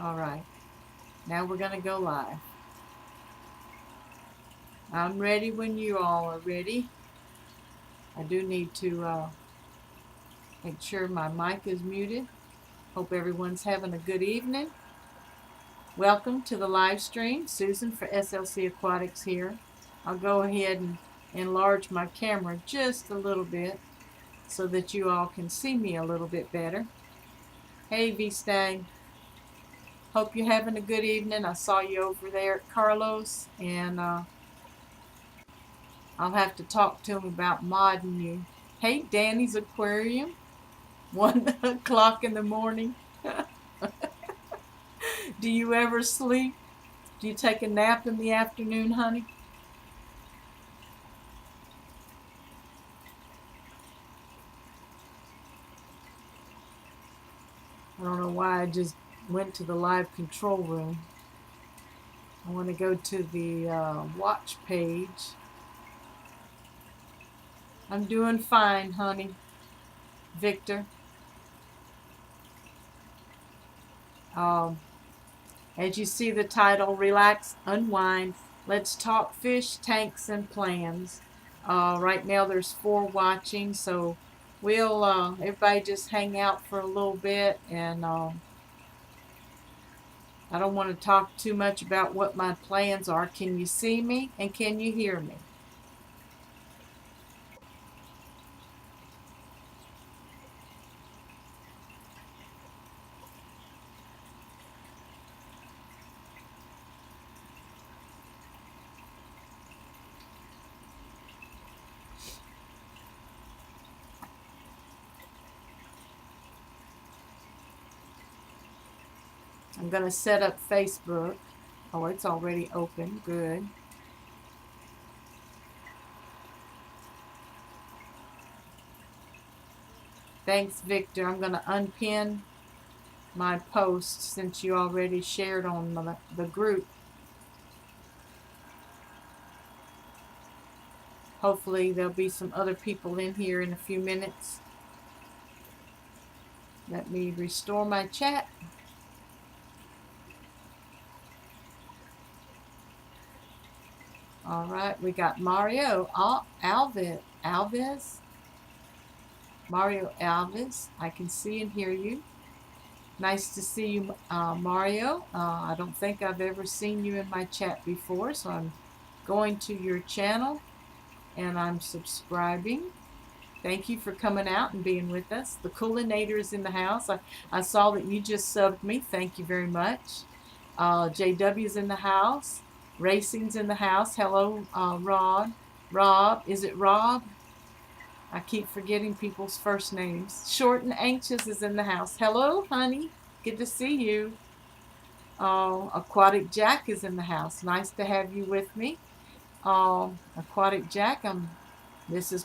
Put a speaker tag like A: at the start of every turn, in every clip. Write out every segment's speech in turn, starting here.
A: All right. Now we're going to go live. I'm ready when you all are ready. I do need to make sure my mic is muted. Hope everyone's having a good evening. Welcome to the live stream. Susan for SLC Aquatics here. I'll go ahead and enlarge my camera just a little bit so that you all can see me a little bit better. Hey, V-Stag. Hope you're having a good evening. I saw you over there at Carlos, and I'll have to talk to him about modding you. Hey, Danny's Aquarium. 1 o'clock in the morning. Do you ever sleep? Do you take a nap in the afternoon, honey? I don't know why I just went to the live control room. I want to go to the watch page. I'm doing fine, honey. Victor. As you see the title, Relax, Unwind, Let's Talk Fish, Tanks, and Plans. Right now there's 4 watching, so we'll everybody just hang out for a little bit, and I don't want to talk too much about what my plans are. Can you see me and can you hear me? I'm going to set up Facebook. Oh, it's already open. Good. Thanks, Victor. I'm going to unpin my post since you already shared on the group. Hopefully there'll be some other people in here in a few minutes. Let me restore my chat. All right, we got Mario Alves. Mario Alves, I can see and hear you. Nice to see you, Mario. I don't think I've ever seen you in my chat before, so I'm going to your channel and I'm subscribing. Thank you for coming out and being with us. The Coolinator is in the house. I saw that you just subbed me. Thank you very much. JW's in the house. Racing's in the house. Hello, Rob. Is it Rob? I keep forgetting people's first names. Short and Anxious is in the house. Hello, honey. Good to see you. Aquatic Jack is in the house. Nice to have you with me. Aquatic Jack,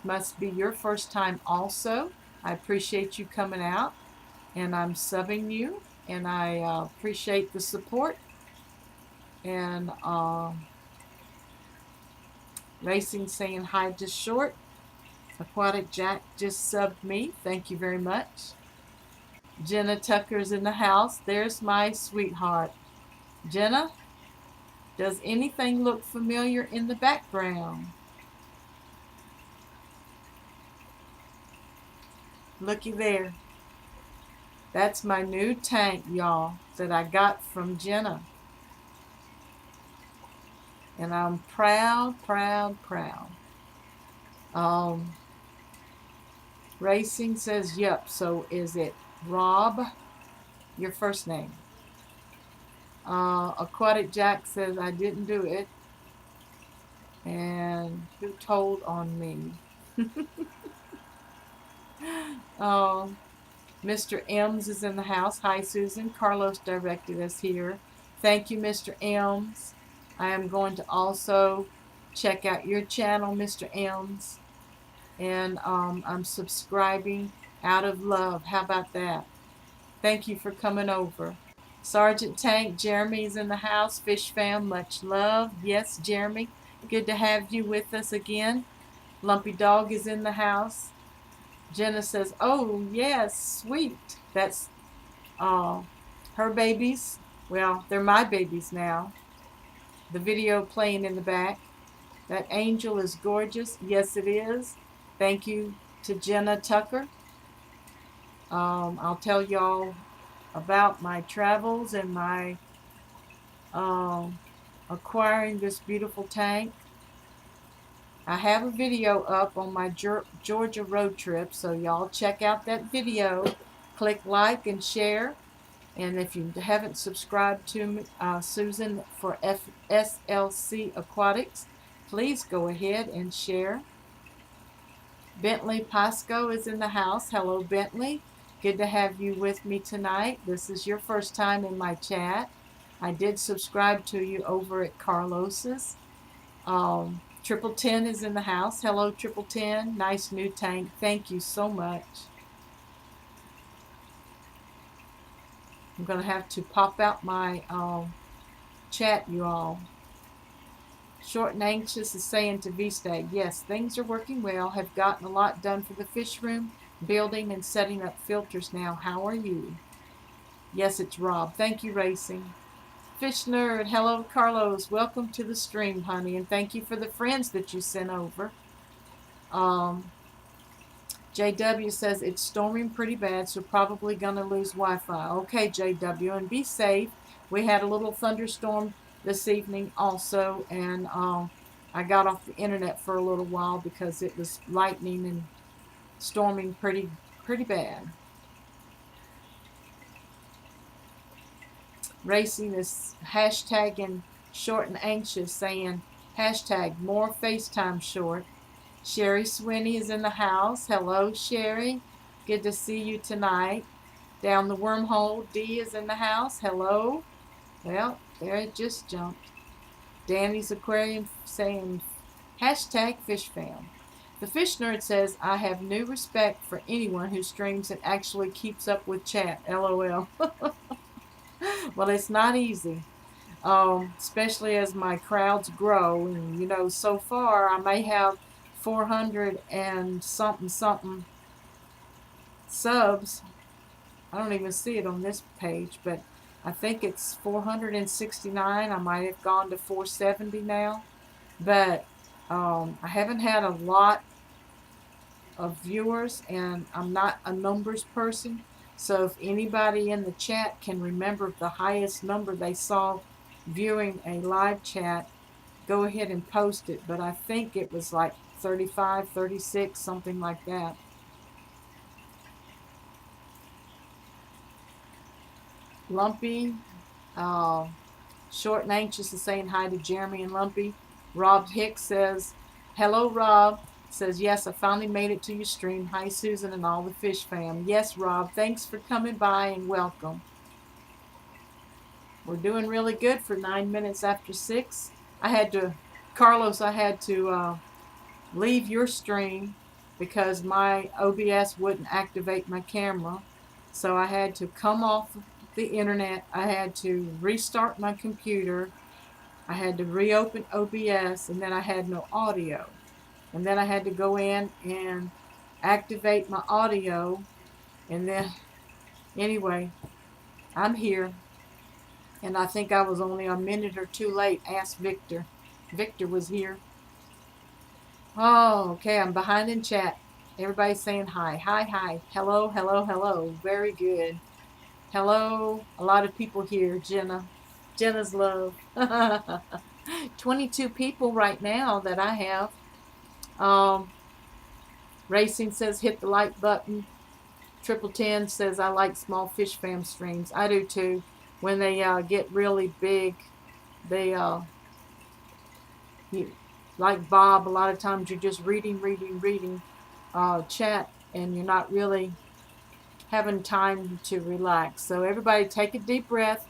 A: must be your first time also. I appreciate you coming out, and I'm subbing you, and I appreciate the support. And Racing saying hi to Short. Aquatic Jack just subbed me. Thank you very much. Jenna Tucker's in the house. There's my sweetheart. Jenna, does anything look familiar in the background? Looky there. That's my new tank, y'all, that I got from Jenna. And I'm proud. Racing says, yep. So is it Rob? Your first name. Aquatic Jack says, I didn't do it. And who told on me? Mr. Ems is in the house. Hi, Susan. Carlos directed us here. Thank you, Mr. Ems. I am going to also check out your channel, Mr. Ems. And I'm subscribing out of love. How about that? Thank you for coming over. Sergeant Tank, Jeremy's in the house. Fish fam, much love. Yes, Jeremy, good to have you with us again. Lumpy Dog is in the house. Jenna says, oh, yes, sweet. That's her babies. Well, they're my babies now. The video playing in the back. That angel is gorgeous. Yes, it is. Thank you to Jenna Tucker. I'll tell y'all about my travels and my acquiring this beautiful tank. I have a video up on my Georgia road trip, so y'all check out that video. Click like and share. And if you haven't subscribed to Susan for SLC Aquatics, please go ahead and share. Bentley Pasco is in the house. Hello, Bentley. Good to have you with me tonight. This is your first time in my chat. I did subscribe to you over at Carlos's. Triple 10 is in the house. Hello, Triple 10. Nice new tank. Thank you so much. I'm going to have to pop out my chat, you all. Short and Anxious is saying to VStag, yes, things are working well. Have gotten a lot done for the fish room, building and setting up filters now. How are you? Yes, it's Rob. Thank you, Racing. Fish Nerd, hello, Carlos. Welcome to the stream, honey, and thank you for the friends that you sent over. JW says it's storming pretty bad, so probably gonna lose Wi-Fi. Okay, JW, and be safe. We had a little thunderstorm this evening also, and I got off the internet for a little while because it was lightning and storming pretty bad. Racing is hashtagging Short and Anxious, saying hashtag more FaceTime Short. Sherry Swinney is in the house. Hello, Sherry. Good to see you tonight. Down the wormhole, D is in the house. Hello. Well, there it just jumped. Danny's Aquarium saying hashtag FishFam. The Fish Nerd says, I have new respect for anyone who streams and actually keeps up with chat. LOL. Well, it's not easy. Especially as my crowds grow. And, you know, so far I may have 400 and something subs. I don't even see it on this page, but I think it's 469. I might have gone to 470 now, but I haven't had a lot of viewers, and I'm not a numbers person. So if anybody in the chat can remember the highest number they saw viewing a live chat, go ahead and post it. But I think it was like 35, 36, something like that. Lumpy, Short and Anxious is saying hi to Jeremy and Lumpy. Rob Hicks says, hello, Rob. Says, yes, I finally made it to your stream. Hi, Susan and all the fish fam. Yes, Rob, thanks for coming by and welcome. We're doing really good for 9 minutes after 6. Carlos, I had to leave your stream because my OBS wouldn't activate my camera. So I had to come off the internet. I had to restart my computer. I had to reopen OBS, and then I had no audio. And then I had to go in and activate my audio. And then, anyway, I'm here. And I think I was only a minute or two late. Ask Victor. Victor was here. Oh, okay, I'm behind in chat. Everybody's saying hi. Hi, hi. Hello, hello, hello. Very good. Hello. A lot of people here. Jenna. Jenna's love. 22 people right now that I have. Racing says hit the like button. Triple 10 says I like small fish fam streams. I do too. When they get really big, they like Bob, a lot of times you're just reading chat, and you're not really having time to relax. So everybody take a deep breath.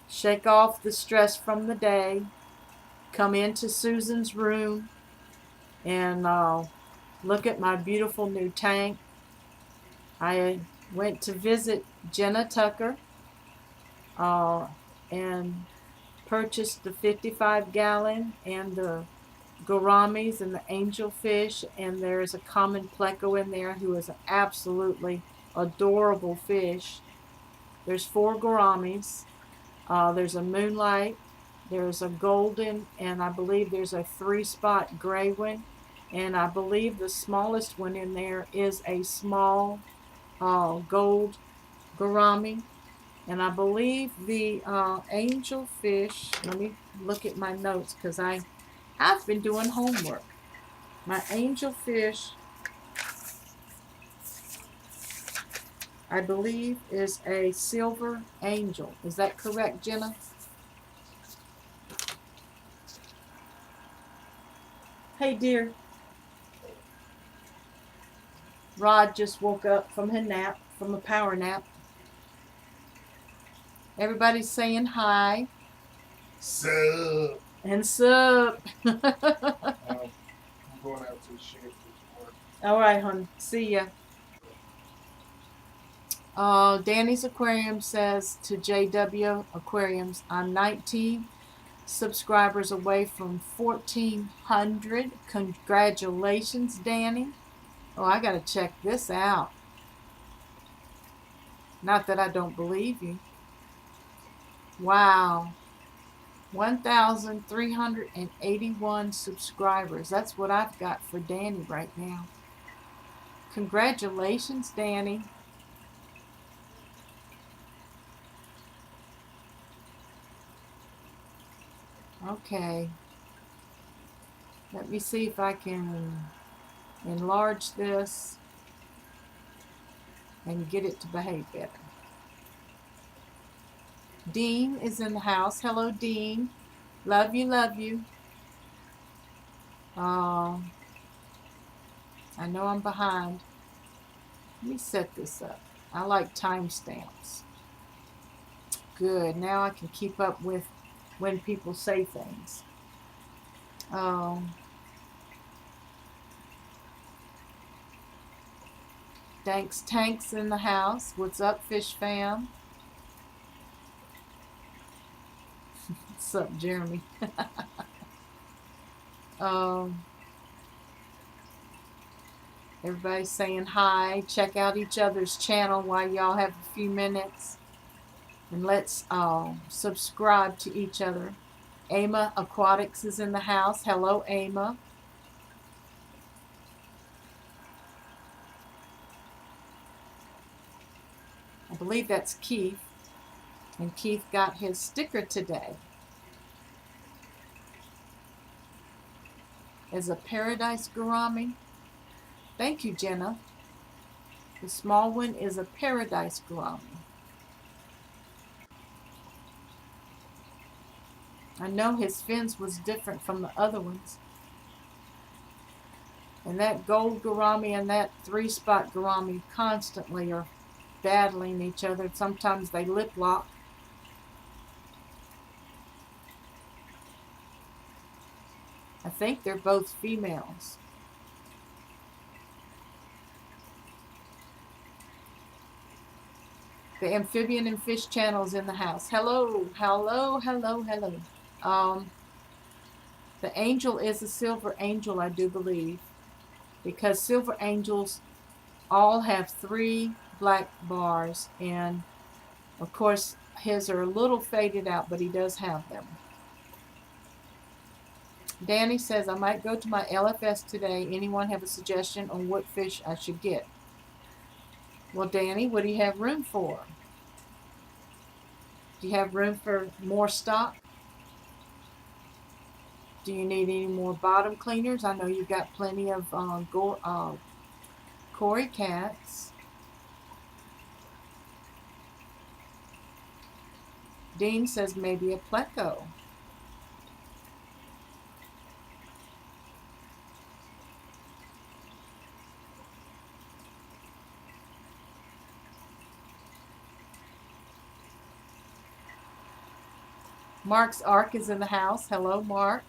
A: Shake off the stress from the day. Come into Susan's room and look at my beautiful new tank. I went to visit Jenna Tucker and purchased the 55-gallon and the gouramis and the angelfish, and there's a common pleco in there who is an absolutely adorable fish. There's 4 gouramis. There's a moonlight, there's a golden, and I believe there's a 3-spot gray one. And I believe the smallest one in there is a small gold gourami. And I believe the angelfish, let me look at my notes because I've been doing homework. My angelfish, I believe, is a silver angel. Is that correct, Jenna? Hey, dear. Rod just woke up from his nap, from a power nap. Everybody's saying hi.
B: Sup?
A: And sup.
B: I'm going out to the ship.
A: All right, hon. See ya. Danny's Aquarium says to JW Aquariums, I'm 19 subscribers away from 1,400. Congratulations, Danny. Oh, I gotta check this out. Not that I don't believe you. Wow. 1,381 subscribers. That's what I've got for Danny right now. Congratulations, Danny. Okay. Let me see if I can enlarge this and get it to behave better. Dean is in the house. Hello, Dean. Love you, love you. I know I'm behind. Let me set this up. I like timestamps. Good. Now I can keep up with when people say things. Thanks, Tanks in the house. What's up, Fish Fam? What's up, Jeremy? Everybody's saying hi. Check out each other's channel while y'all have a few minutes. And let's subscribe to each other. Ama Aquatics is in the house. Hello, Ama. I believe that's Keith. And Keith got his sticker today. As a paradise gourami. Thank you, Jenna. The small one is a paradise gourami. I know his fins was different from the other ones. And that gold gourami and that 3-spot gourami constantly are battling each other. Sometimes they lip lock. I think they're both females. The Amphibian and Fish channel's in the house. Hello, hello, hello, hello. The angel is a silver angel, I do believe, because silver angels all have 3 black bars, and of course his are a little faded out, but he does have them. Danny says, I might go to my LFS today. Anyone have a suggestion on what fish I should get? Well, Danny, what do you have room for? Do you have room for more stock? Do you need any more bottom cleaners? I know you've got plenty of Cory cats. Dean says maybe a pleco. Mark's Ark is in the house. Hello, Mark.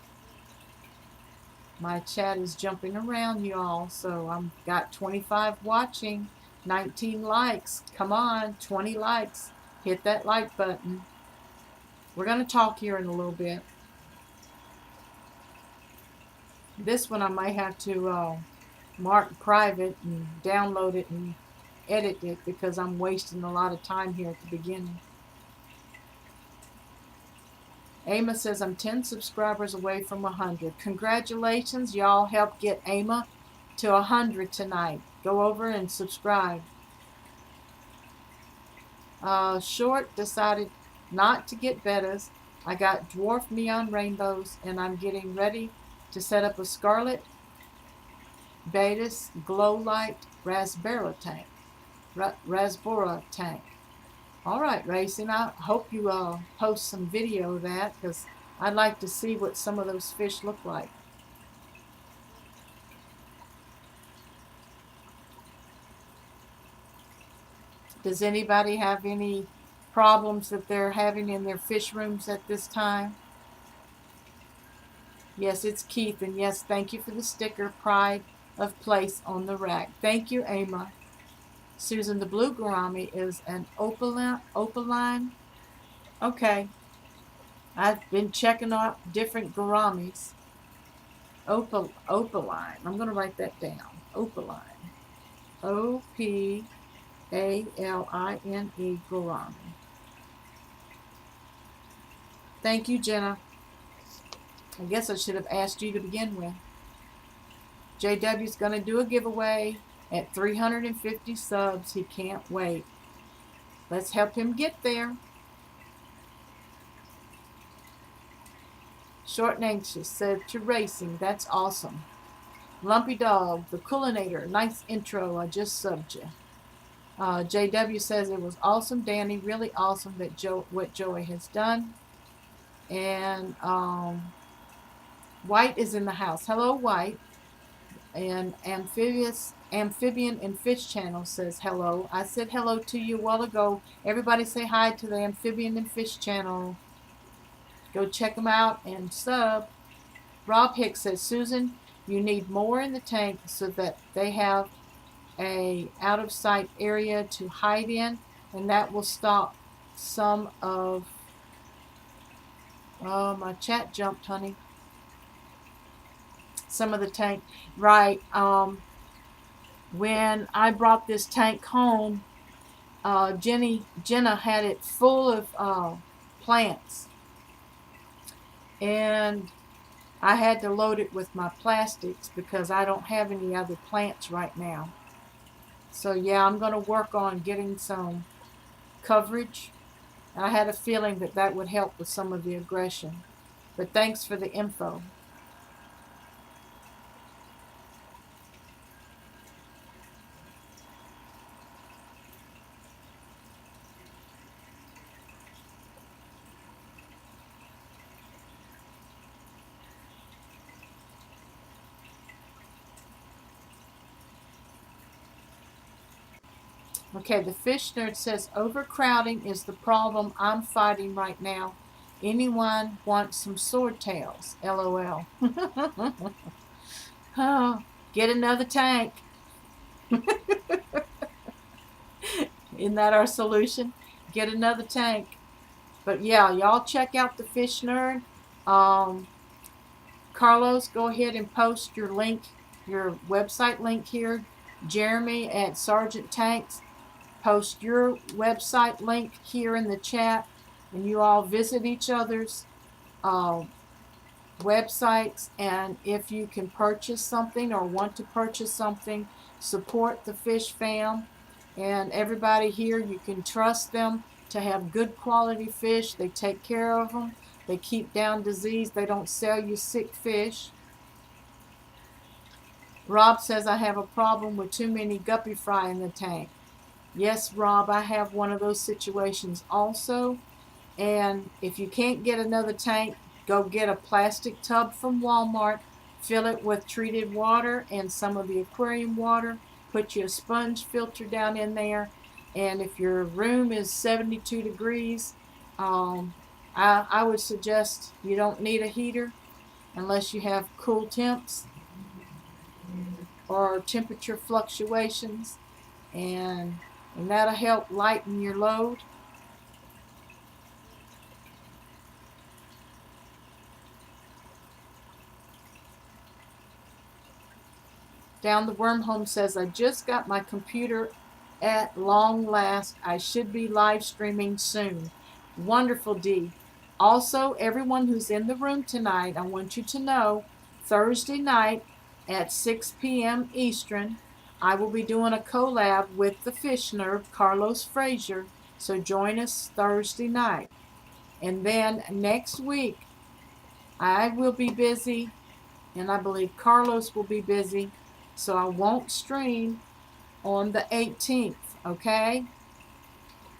A: My chat is jumping around, y'all. So I've got 25 watching, 19 likes. Come on, 20 likes. Hit that like button. We're going to talk here in a little bit. This one I might have to mark private and download it and edit it because I'm wasting a lot of time here at the beginning. Ama says I'm 10 subscribers away from 100. Congratulations, y'all helped get Ama to 100 tonight. Go over and subscribe. Short decided not to get bettas. I got dwarf neon rainbows and I'm getting ready to set up a scarlet betas glow light raspberry tank. Raspberry tank. All right, Racing. I hope you post some video of that because I'd like to see what some of those fish look like. Does anybody have any problems that they're having in their fish rooms at this time? Yes, it's Keith, and yes, thank you for the sticker, pride of place on the rack. Thank you, Ama. Susan, the blue gourami is an opaline. Okay, I've been checking out different gouramis. Opaline. I'm going to write that down. Opaline. Opaline gourami. Thank you, Jenna. I guess I should have asked you to begin with. JW's going to do a giveaway at 350 subs. He can't wait. Let's help him get there. Short and Anxious said to Racing, that's awesome. Lumpy Dog, the Coolinator, nice intro, I just subbed you. JW says it was awesome, Danny, really awesome that what Joey has done. And White is in the house. Hello, White. And Amphibian and Fish Channel says hello. I said hello to you a while ago. Everybody say hi to the Amphibian and Fish Channel. Go check them out and sub. Rob Hicks says, Susan, you need more in the tank so that they have a out of sight area to hide in, and that will stop some of my chat jumped, honey. Some of the tank, right? When I brought this tank home, Jenna had it full of plants, and I had to load it with my plastics because I don't have any other plants right now. So yeah, I'm going to work on getting some coverage. I had a feeling that that would help with some of the aggression. But thanks for the info. Okay, the Fish Nerd says, overcrowding is the problem I'm fighting right now. Anyone want some swordtails? LOL. Oh, get another tank. Isn't that our solution? Get another tank. But yeah, y'all check out the Fish Nerd. Carlos, go ahead and post your link, your website link here. Jeremy at Sergeant Tanks, post your website link here in the chat, and you all visit each other's websites, and if you can purchase something or want to purchase something, support the fish fam. And everybody here, you can trust them to have good quality fish. They take care of them. They keep down disease. They don't sell you sick fish. Rob says, I have a problem with too many guppy fry in the tank. Yes, Rob, I have one of those situations also. And if you can't get another tank, go get a plastic tub from Walmart, fill it with treated water and some of the aquarium water, put you a sponge filter down in there, and if your room is 72 degrees, I would suggest you don't need a heater unless you have cool temps or temperature fluctuations, and that'll help lighten your load. Down the Worm Home says, I just got my computer at long last. I should be live streaming soon. Wonderful, Dee. Also, everyone who's in the room tonight, I want you to know Thursday night at 6 p.m. Eastern, I will be doing a collab with the fish nerd, Carlos Frazier. So join us Thursday night. And then next week, I will be busy, and I believe Carlos will be busy. So I won't stream on the 18th, okay?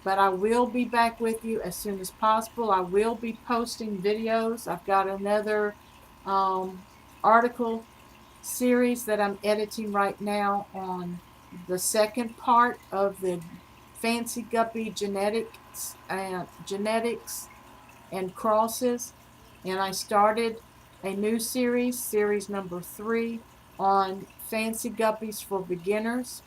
A: But I will be back with you as soon as possible. I will be posting videos. I've got another article series that I'm editing right now on the second part of the Fancy Guppy genetics and crosses. And I started a new series number 3, on Fancy Guppies for beginners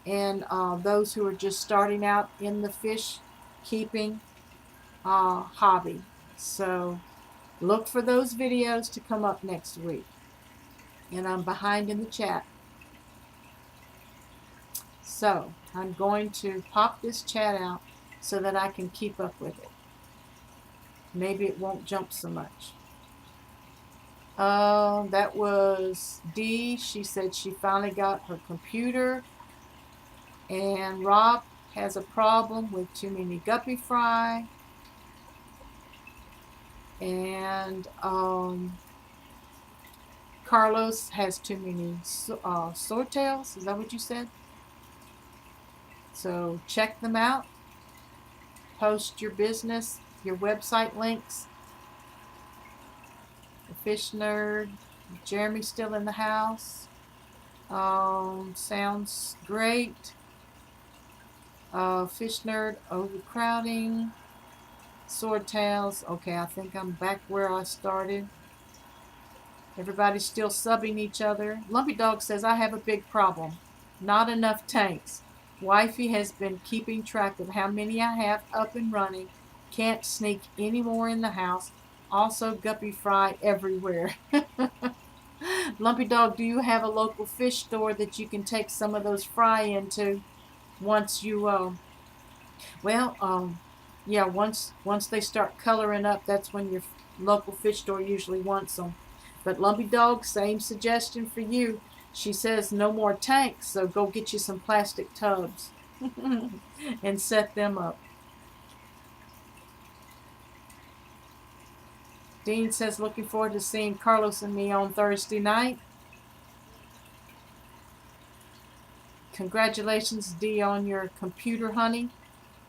A: and those who are just starting out in the fish keeping hobby. So look for those videos to come up next week. And I'm behind in the chat. So I'm going to pop this chat out so that I can keep up with it. Maybe it won't jump so much. That was Dee. She said she finally got her computer. And Rob has a problem with too many guppy fry. And Carlos has too many swordtails. Is that what you said? So check them out. Post your business, your website links. The Fish Nerd. Jeremy's still in the house. Sounds great. Fish Nerd, overcrowding. Swordtails. Okay, I think I'm back where I started. Everybody's still subbing each other. Lumpy Dog says, I have a big problem. Not enough tanks. Wifey has been keeping track of how many I have up and running. Can't sneak any more in the house. Also, guppy fry everywhere. Lumpy Dog, do you have a local fish store that you can take some of those fry into once you, yeah, once they start coloring up, that's when your local fish store usually wants them. But Lumpy Dog, same suggestion for you. She says no more tanks, so go get you some plastic tubs and set them up. Dean says, looking forward to seeing Carlos and me on Thursday night. Congratulations, Dee, on your computer, honey.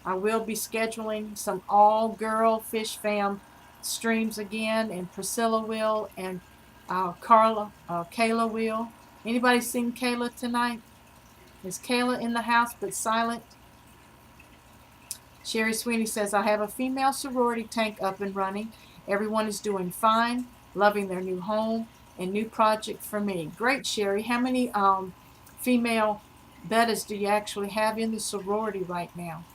A: I will be scheduling some all-girl Fish Fam streams again, and Priscilla will, and Kayla will. Anybody seen Kayla tonight? Is Kayla in the house but silent? Sherry Sweeney says, I have a female sorority tank up and running. Everyone is doing fine, loving their new home and new project for me. Great, Sherry. How many female bettas do you actually have in the sorority right now?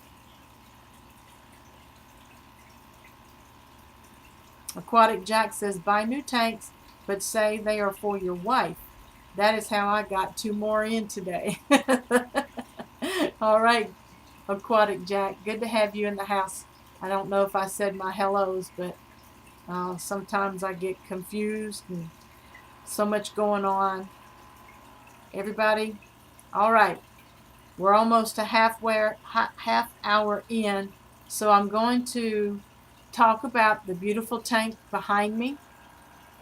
A: Aquatic Jack says, buy new tanks, but say they are for your wife. That is how I got 2 more in today. All right, Aquatic Jack, good to have you in the house. I don't know if I said my hellos, but sometimes I get confused and so much going on. Everybody, all right, we're almost a half hour in, so I'm going to talk about the beautiful tank behind me,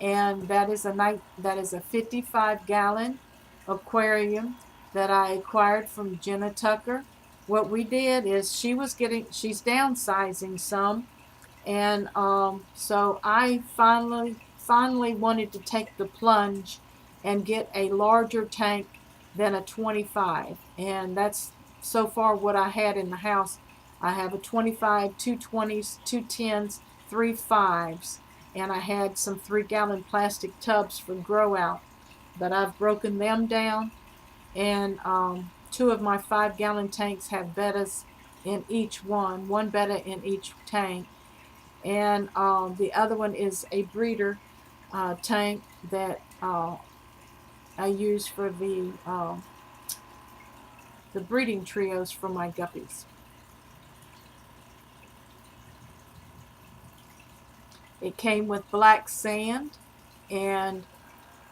A: and that is a 55-gallon aquarium that I acquired from Jenna Tucker. What we did is she's downsizing some, and so I finally wanted to take the plunge and get a larger tank than a 25, and that's so far what I had in the house. I have a 25, 2 20s, 2 10s, 3 5s, and I had some 3-gallon plastic tubs for grow out, but I've broken them down, and 2 of my 5-gallon tanks have bettas in each one betta in each tank, and the other one is a breeder tank that I use for the breeding trios for my guppies. It came with black sand, and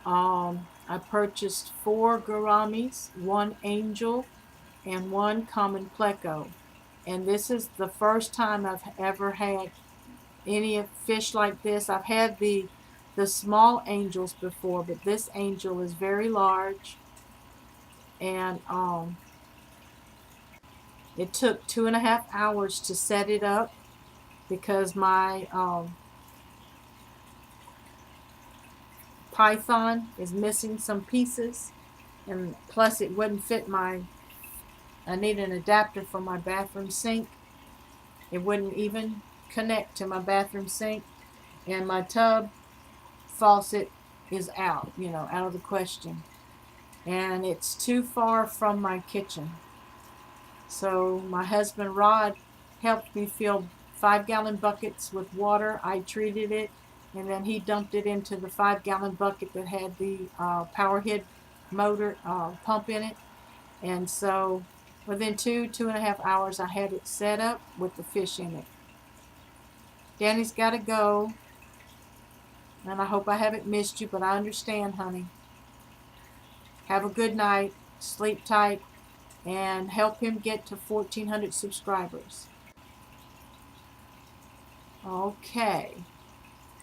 A: I purchased 4 gouramis, 1 angel, and 1 common pleco. And this is the first time I've ever had any fish like this. I've had the small angels before, but this angel is very large, and it took 2.5 hours to set it up because my python is missing some pieces, and plus it wouldn't fit I need an adapter for my bathroom sink. It wouldn't even connect to my bathroom sink, and my tub faucet is out, out of the question. And it's too far from my kitchen. So my husband Rod helped me fill 5-gallon buckets with water. I treated it, and then he dumped it into the 5-gallon bucket that had the power head motor pump in it. And so within 2.5 hours, I had it set up with the fish in it. Danny's got to go, and I hope I haven't missed you, but I understand, honey. Have a good night, sleep tight, and help him get to 1,400 subscribers. Okay.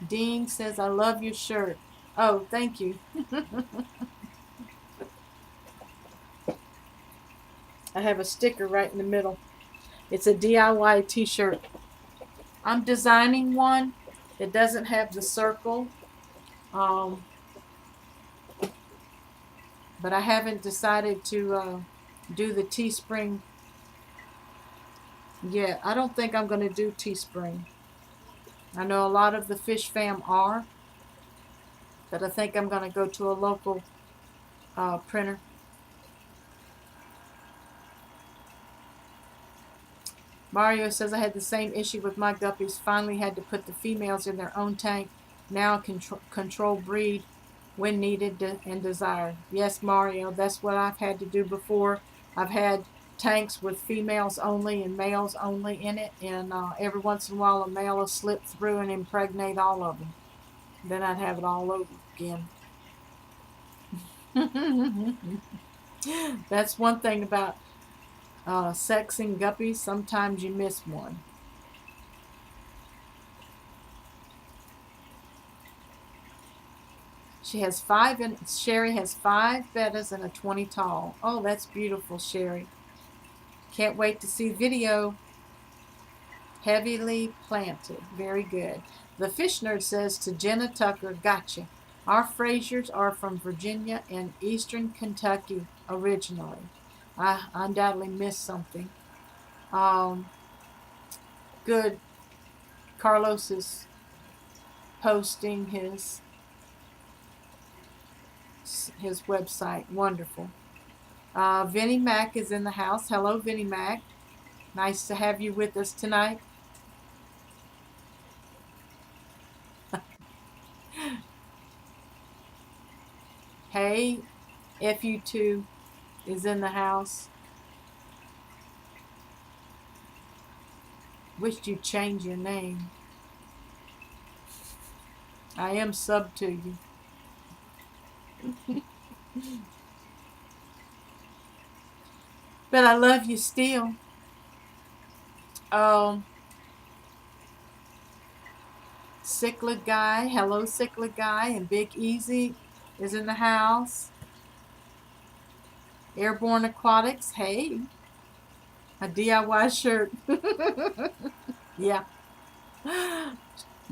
A: Dean says, I love your shirt. Oh, thank you. I have a sticker right in the middle. It's a DIY t-shirt. I'm designing one that doesn't have the circle. But I haven't decided to do the Teespring yet. I don't think I'm going to do Teespring. I know a lot of the fish fam are, but I think I'm going to go to a local printer. Mario says, I had the same issue with my guppies. Finally had to put the females in their own tank. Now control breed when needed and desired. Yes, Mario, that's what I've had to do before. I've had tanks with females only and males only in it, and every once in a while a male will slip through and impregnate all of them. Then I'd have it all over again. That's one thing about sexing guppies. Sometimes you miss one. She has 5, and Sherry has 5 bettas and a 20 tall. Oh, that's beautiful, Sherry. Can't wait to see video. Heavily planted. Very good. The Fish Nerd says to Jenna Tucker, gotcha. Our Frasers are from Virginia and Eastern Kentucky originally. I undoubtedly missed something. Good. Carlos is posting his website. Wonderful. Vinnie Mac is in the house. Hello, Vinnie Mac. Nice to have you with us tonight. Hey, FU2 is in the house. Wished you'd change your name. I am sub to you. But I love you still. Cichlid Guy, hello Cichlid Guy, and Big Easy is in the house. Airborne Aquatics, hey. A DIY shirt. Yeah.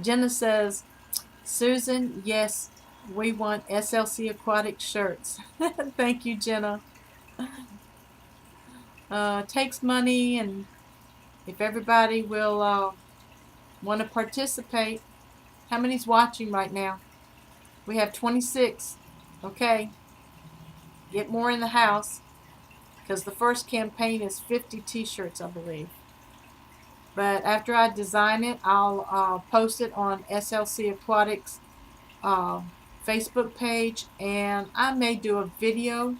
A: Jenna says, Susan, yes, we want SLC Aquatic shirts. Thank you, Jenna. Takes money, and if everybody will want to participate. How many's watching right now? We have 26. Okay. Get more in the house, because the first campaign is 50 t-shirts, I believe. But after I design it, I'll post it on SLC Aquatics Facebook page, and I may do a video.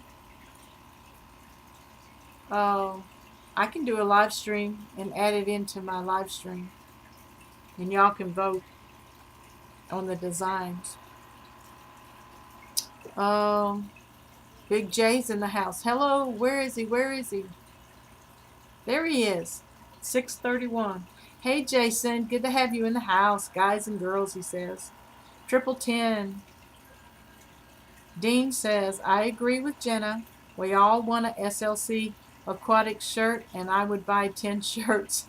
A: I can do a live stream and add it into my live stream, and y'all can vote on the designs. Big J's in the house. Hello, where is he? Where is he? There he is. 6:31. Hey Jason, good to have you in the house, guys and girls, he says. 1010. Dean says, I agree with Jenna. We all want a SLC aquatic shirt, and I would buy 10 shirts.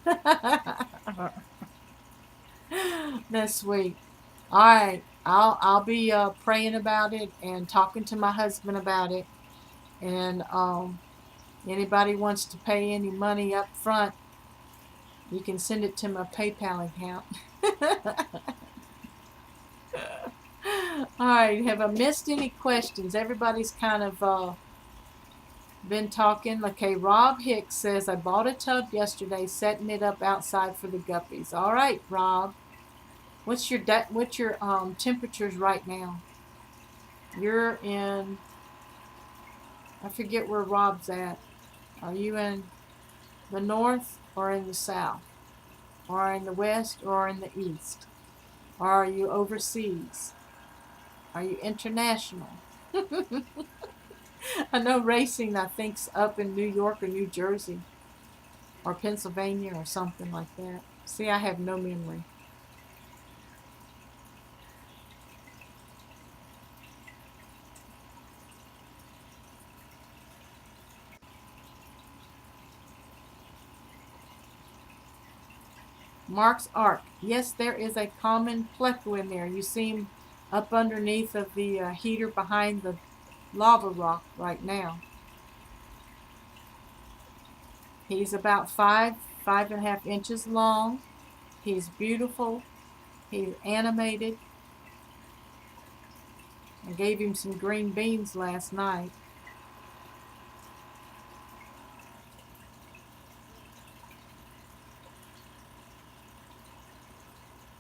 A: That's sweet. All right, I'll be praying about it and talking to my husband about it. And anybody wants to pay any money up front, you can send it to my PayPal account. All right, have I missed any questions? Everybody's kind of been talking. Okay, Rob Hicks says, I bought a tub yesterday, setting it up outside for the guppies. All right, Rob. What's your temperatures right now? You're in, I forget where Rob's at. Are you in the north or in the south? Or in the west or in the east? Or are you overseas? Are you international? I know racing, I think's up in New York or New Jersey or Pennsylvania or something like that. See, I have no memory. Mark's Ark. Yes, there is a common pleco in there. You see him up underneath of the heater behind the lava rock right now. He's about 5.5 inches long. He's beautiful. He's animated. I gave him some green beans last night.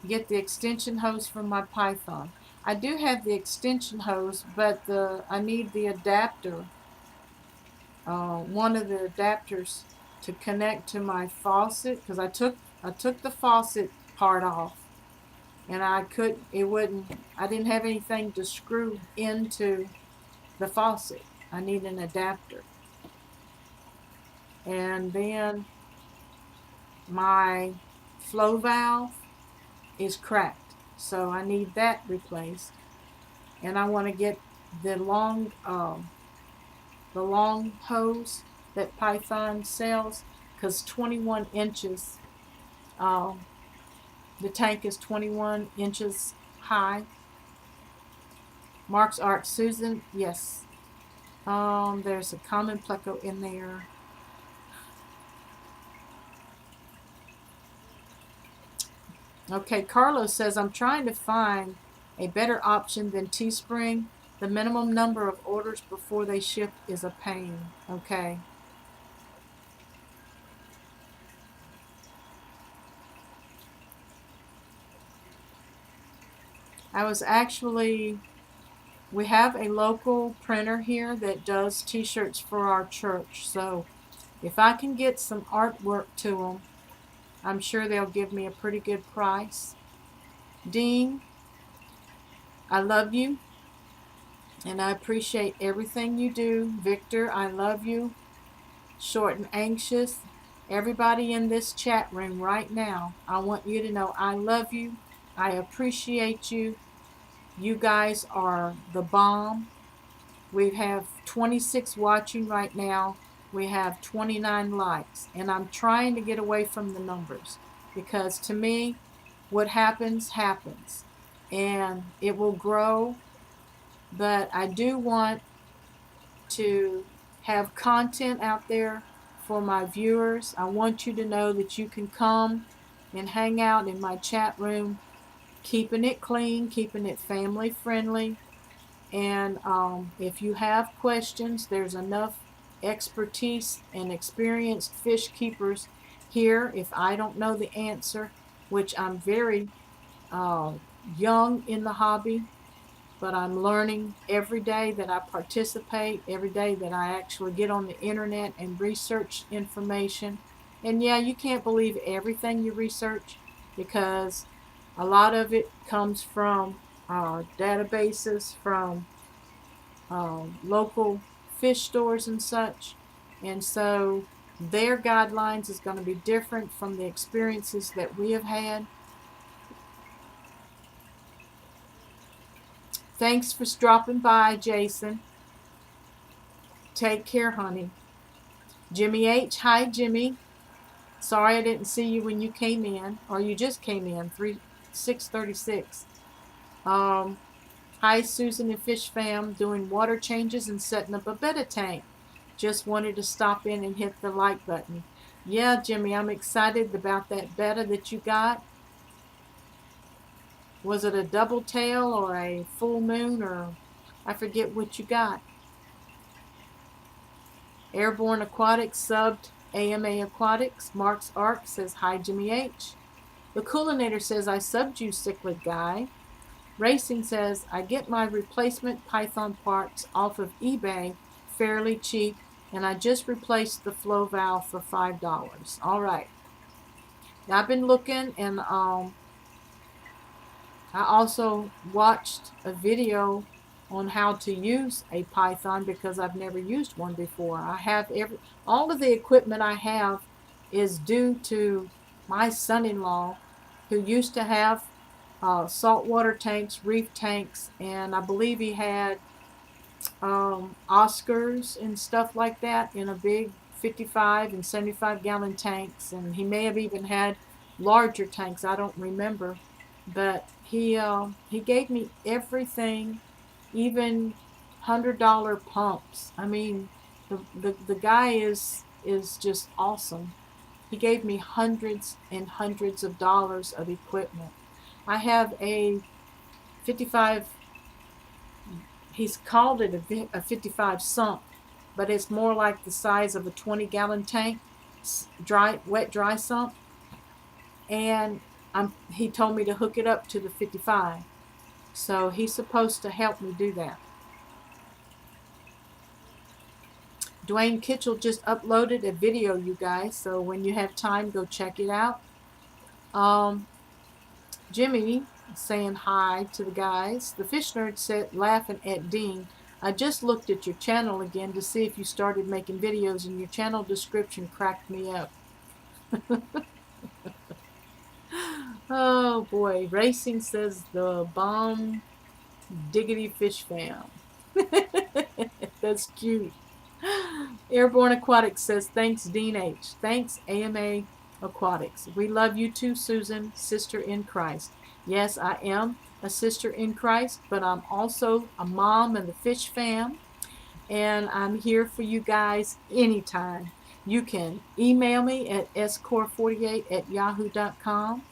A: Get the extension hose from my Python. I do have the extension hose, but I need the adapter. One of the adapters to connect to my faucet, because I took the faucet part off, and I didn't have anything to screw into the faucet. I need an adapter. And then my flow valve is cracked, so I need that replaced. And I want to get the long hose that Python sells, because 21 inches, the tank is 21 inches high. Mark's Ark. Susan, yes. There's a common pleco in there. Okay, Carlos says, I'm trying to find a better option than Teespring. The minimum number of orders before they ship is a pain. Okay. We have a local printer here that does t-shirts for our church. So if I can get some artwork to them, I'm sure they'll give me a pretty good price. Dean, I love you, and I appreciate everything you do. Victor, I love you. Short and Anxious, everybody in this chat room right now, I want you to know I love you. I appreciate you. You guys are the bomb. We have 26 watching right now. We have 29 likes, and I'm trying to get away from the numbers, because to me, what happens, happens, and it will grow. But I do want to have content out there for my viewers. I want you to know that you can come and hang out in my chat room, keeping it clean, keeping it family friendly. And if you have questions, there's enough expertise and experienced fish keepers here. If I don't know the answer, which I'm very young in the hobby, but I'm learning every day that I participate, every day that I actually get on the internet and research information. And yeah, you can't believe everything you research because a lot of it comes from databases, from local fish stores and such. And so their guidelines is going to be different from the experiences that we have had. Thanks for dropping by, Jason. Take care, honey. Jimmy H. Hi, Jimmy. Sorry I didn't see you when you came in, or you just came in. 6:36. Hi, Susan and Fish Fam. Doing water changes and setting up a betta tank. Just wanted to stop in and hit the like button. Yeah, Jimmy, I'm excited about that betta that you got. Was it a double tail or a full moon, or I forget what you got? Airborne Aquatics subbed AMA Aquatics. Mark's Ark says, hi, Jimmy H. The Coolinator says, I subbed you, cichlid guy. Racing says, I get my replacement Python parts off of eBay fairly cheap, and I just replaced the flow valve for $5. All right. Now, I've been looking, and I also watched a video on how to use a Python because I've never used one before. I have all of the equipment I have is due to my son-in-law, who used to have saltwater tanks, reef tanks, and I believe he had Oscars and stuff like that in a big 55 and 75 gallon tanks, and he may have even had larger tanks. I don't remember, but he gave me everything, even $100 pumps. I mean, the guy is just awesome. He gave me hundreds and hundreds of dollars of equipment. I have a 55, he's called it a 55 sump, but it's more like the size of a 20-gallon tank, wet dry sump. And he told me to hook it up to the 55. So he's supposed to help me do that. Dwayne Kitchell just uploaded a video, you guys, so when you have time, go check it out. Jimmy saying hi to the guys. The Fish Nerd said, laughing at Dean, I just looked at your channel again to see if you started making videos, and your channel description cracked me up. Oh boy. Racing says, the bomb diggity fish fam. That's cute. Airborne Aquatics says, thanks, Dean H. Thanks, AMA Aquatics. We love you too, Susan, sister in Christ. Yes, I am a sister in Christ, but I'm also a mom in the fish fam, and I'm here for you guys anytime. You can email me at score48@yahoo.com.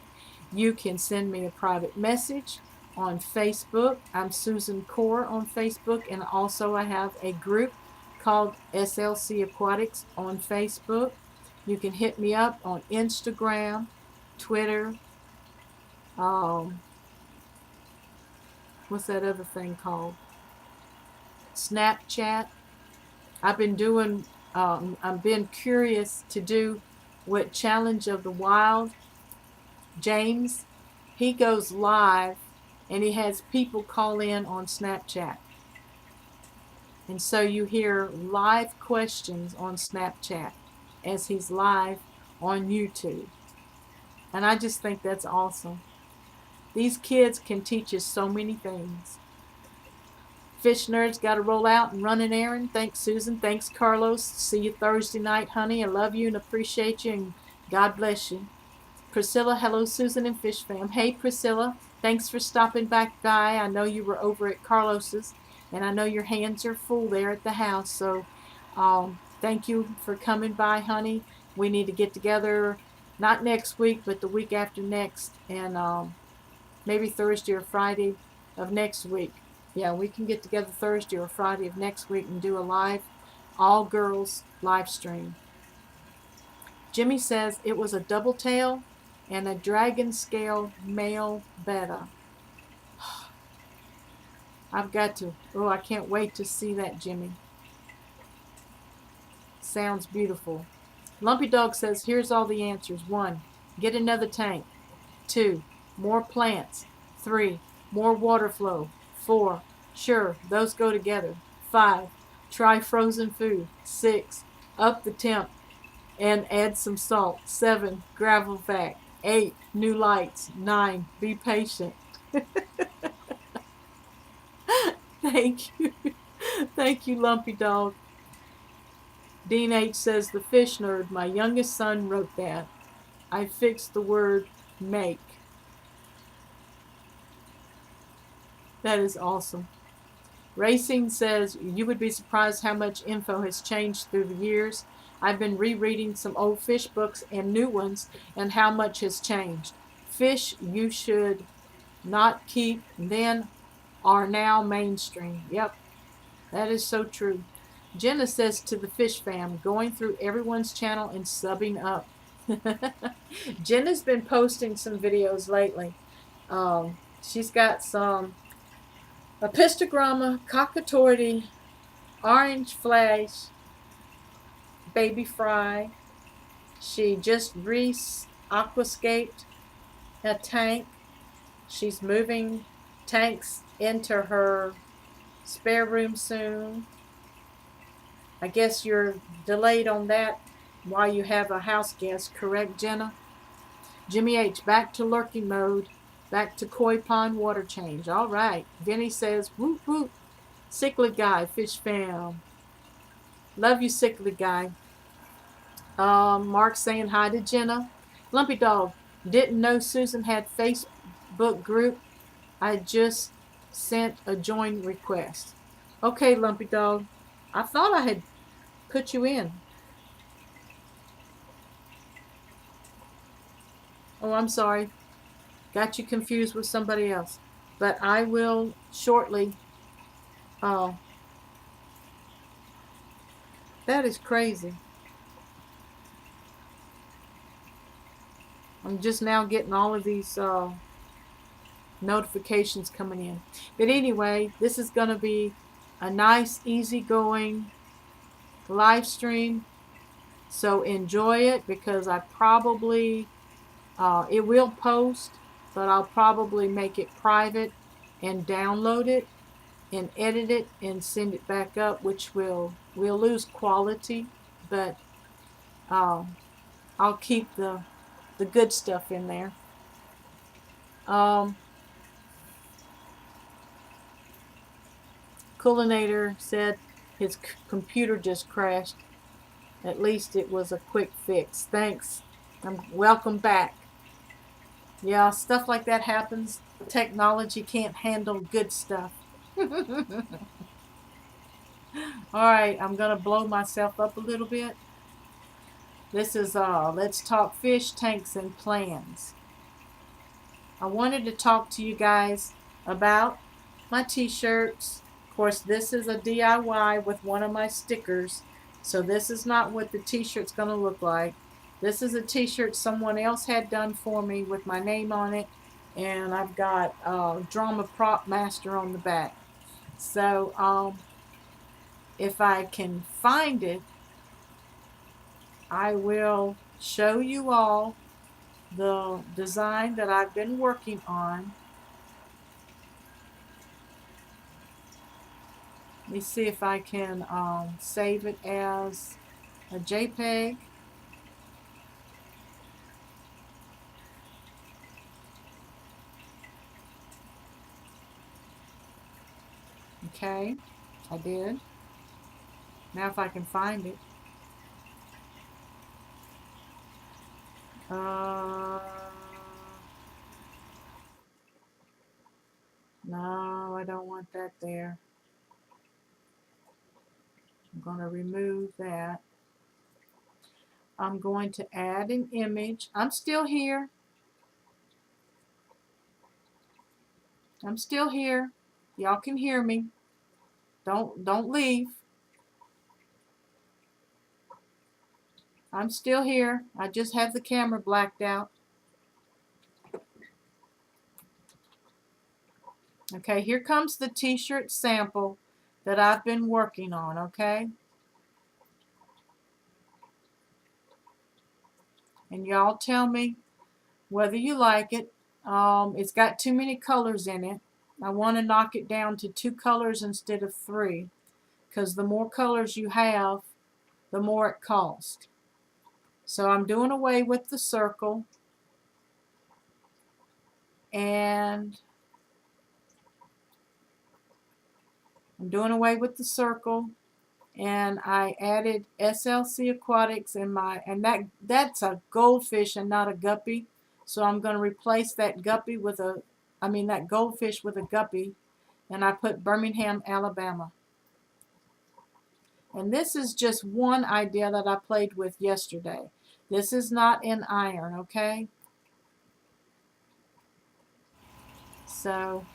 A: You can send me a private message on Facebook. I'm Susan Core on Facebook, and also I have a group called SLC Aquatics on Facebook. You can hit me up on Instagram, Twitter, what's that other thing called? Snapchat. I've been doing, I've been curious to do what Challenge of the Wild. James, he goes live and he has people call in on Snapchat. And so you hear live questions on Snapchat as he's live on YouTube. And I just think that's awesome. These kids can teach us so many things. Fish Nerds got to roll out and run an errand. Thanks, Susan. Thanks, Carlos. See you Thursday night, honey. I love you and appreciate you, and God bless you. Priscilla, hello, Susan and Fish Fam. Hey, Priscilla. Thanks for stopping back by. I know you were over at Carlos's, and I know your hands are full there at the house. So thank you for coming by, honey. We need to get together, not next week, but the week after next, and maybe Thursday or Friday of next week. Yeah, we can get together Thursday or Friday of next week and do a live, all-girls live stream. Jimmy says it was a double tail and a dragon scale male betta. I've got to. Oh, I can't wait to see that, Jimmy. Sounds beautiful. Lumpy Dog says, here's all the answers. 1. Get another tank. 2. More plants. 3. More water flow. 4. Sure, those go together. 5. Try frozen food. 6. Up the temp and add some salt. 7. Gravel vac. 8. New lights. 9. Be patient. Thank you. Thank you, Lumpy Dog. Dean H says, the fish nerd, my youngest son wrote that. I fixed the word make. That is awesome. Racing says, you would be surprised how much info has changed through the years. I've been rereading some old fish books and new ones, and how much has changed. Fish you should not keep then are now mainstream. Yep, that is so true. Jenna says to the fish fam, going through everyone's channel and subbing up. Jenna's been posting some videos lately. She's got some Epistogramma, Cockatoidy, Orange Flash, Baby Fry. She just aquascaped a tank. She's moving tanks into her spare room soon. I guess you're delayed on that while you have a house guest, correct, Jenna? Jimmy H, back to lurking mode. Back to koi pond water change. All right. Vinny says, whoop whoop. Sickly guy, fish fam. Love you, sickly guy. Mark saying hi to Jenna. Lumpy Dog, didn't know Susan had Facebook group. I just sent a join request. Okay, Lumpy Dog. I thought I had put you in. Oh, I'm sorry. Got you confused with somebody else. But I will shortly. Oh, that is crazy. I'm just now getting all of these notifications coming in. But anyway, this is going to be a nice, easygoing live stream. So enjoy it, because I probably, it will post, but I'll probably make it private and download it and edit it and send it back up, which we'll lose quality, but I'll keep the good stuff in there. Coolinator said his computer just crashed. At least it was a quick fix. Thanks. Welcome back. Yeah, stuff like that happens. Technology can't handle good stuff. Alright, I'm going to blow myself up a little bit. This is Let's Talk Fish, Tanks, and Plans. I wanted to talk to you guys about my t-shirts. Of course, this is a DIY with one of my stickers. So this is not what the t-shirt's going to look like. This is a t-shirt someone else had done for me with my name on it. And I've got Drama Prop Master on the back. So if I can find it, I will show you all the design that I've been working on. Let me see if I can save it as a JPEG. Okay, I did. Now if I can find it. No, I don't want that there. I'm going to remove that. I'm going to add an image. I'm still here. I'm still here. Y'all can hear me. Don't leave. I'm still here. I just have the camera blacked out. Okay, here comes the t-shirt sample that I've been working on, okay? And y'all tell me whether you like it. It's got too many colors in it. I want to knock it down to 2 colors instead of 3, because the more colors you have, the more it costs. So I'm doing away with the circle, and I added SLC Aquatics in my, and that's a goldfish and not a guppy. So I'm going to replace that guppy with that goldfish with a guppy, and I put Birmingham, Alabama. And this is just one idea that I played with yesterday. This is not in iron, okay? So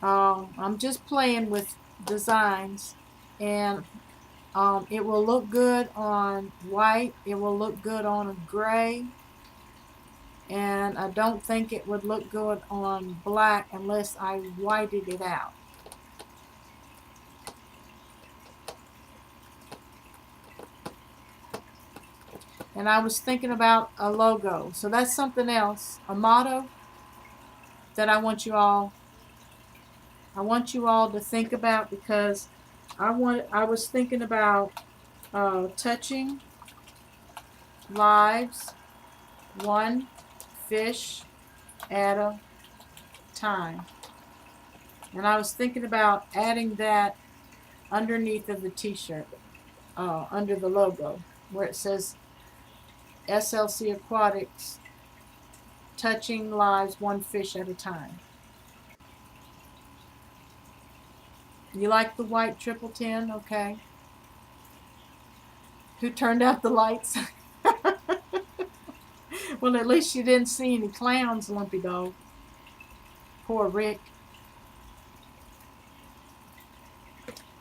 A: I'm just playing with designs, and it will look good on white. It will look good on a gray. And I don't think it would look good on black unless I whited it out. And I was thinking about a logo. So that's something else, a motto that I want you all to think about, because I was thinking about touching lives, one fish at a time. And I was thinking about adding that underneath of the t-shirt, under the logo, where it says SLC Aquatics, touching lives one fish at a time. You like the white 1010? Okay. Who turned out the lights? Well, at least you didn't see any clowns, Lumpy Dog. Poor Rick.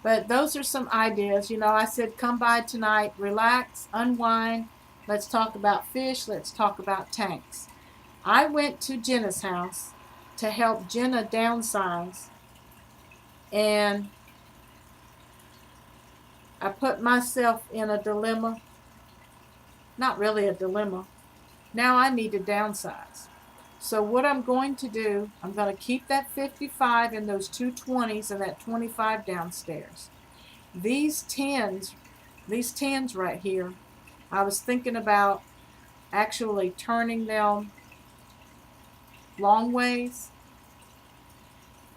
A: But those are some ideas. You know, I said come by tonight, relax, unwind. Let's talk about fish. Let's talk about tanks. I went to Jenna's house to help Jenna downsize, and I put myself in a dilemma. Not really a dilemma. Now I need to downsize. So what I'm going to do, I'm going to keep that 55 and those 220s and that 25 downstairs. These tens right here, I was thinking about actually turning them long ways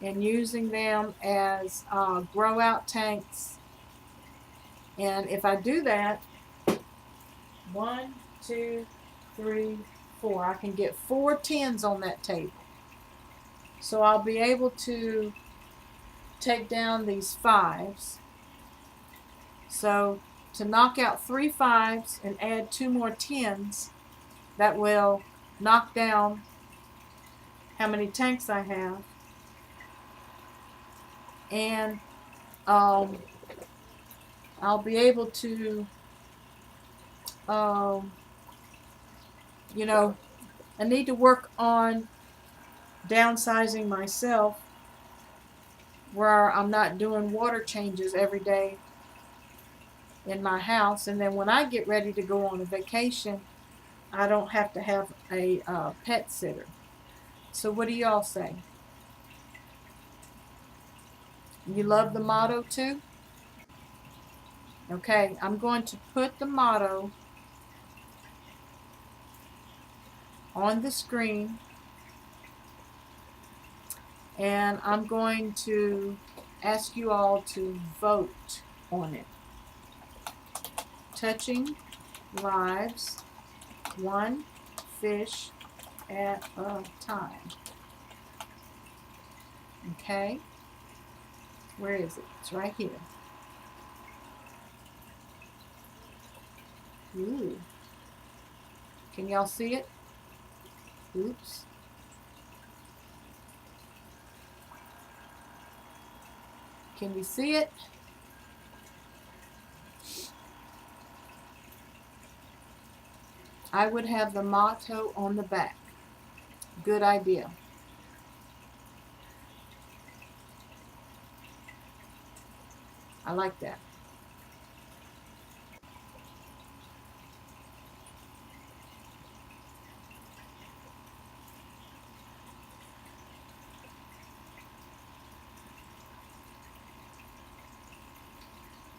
A: and using them as grow out tanks. And if I do that, 1, 2, 3, 4, I can get 4 tens on that table. So I'll be able to take down these 5s. So to knock out 3 5s and add 2 more 10s, that will knock down how many tanks I have. And I'll be able to, you know, I need to work on downsizing myself, where I'm not doing water changes every day in my house. And then when I get ready to go on a vacation, I don't have to have a pet sitter. So what do y'all say? You love the motto too? Okay, I'm going to put the motto on the screen, and I'm going to ask you all to vote on it. Touching lives, one fish at a time. Okay, where is it? It's right here. Ooh. Can y'all see it? Oops. Can you see it? I would have the motto on the back. Good idea. I like that.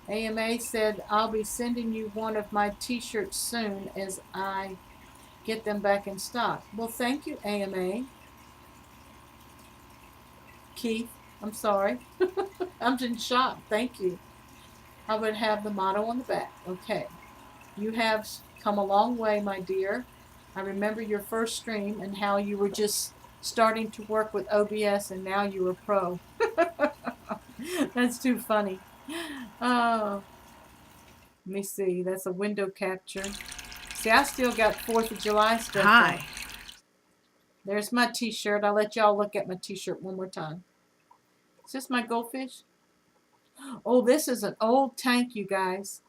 A: AMA said, I'll be sending you one of my t-shirts soon as I get them back in stock. Well, thank you, AMA. Keith, I'm sorry. I'm in shock. Thank you. I would have the motto on the back. Okay. You have come a long way, my dear. I remember your first stream and how you were just starting to work with OBS and now you are pro. That's too funny. Oh, let me see. That's a window capture. See, I still got 4th of July stuff. Hi. There's my t-shirt. I'll let y'all look at my t-shirt one more time. Is this my goldfish? Oh, this is an old tank, you guys.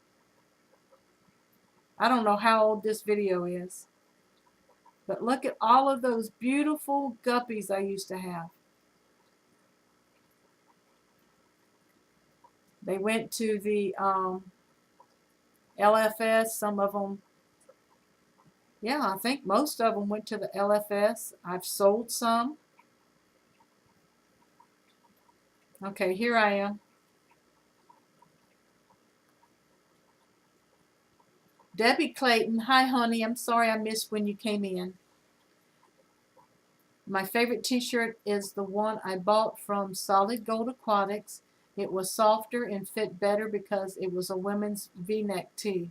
A: I don't know how old this video is. But look at all of those beautiful guppies I used to have. They went to the LFS. Some of them, yeah, I think most of them went to the LFS. I've sold some. Okay, here I am. Debbie Clayton, hi honey, I'm sorry I missed when you came in. My favorite t-shirt is the one I bought from Solid Gold Aquatics. It was softer and fit better because it was a women's V-neck tee.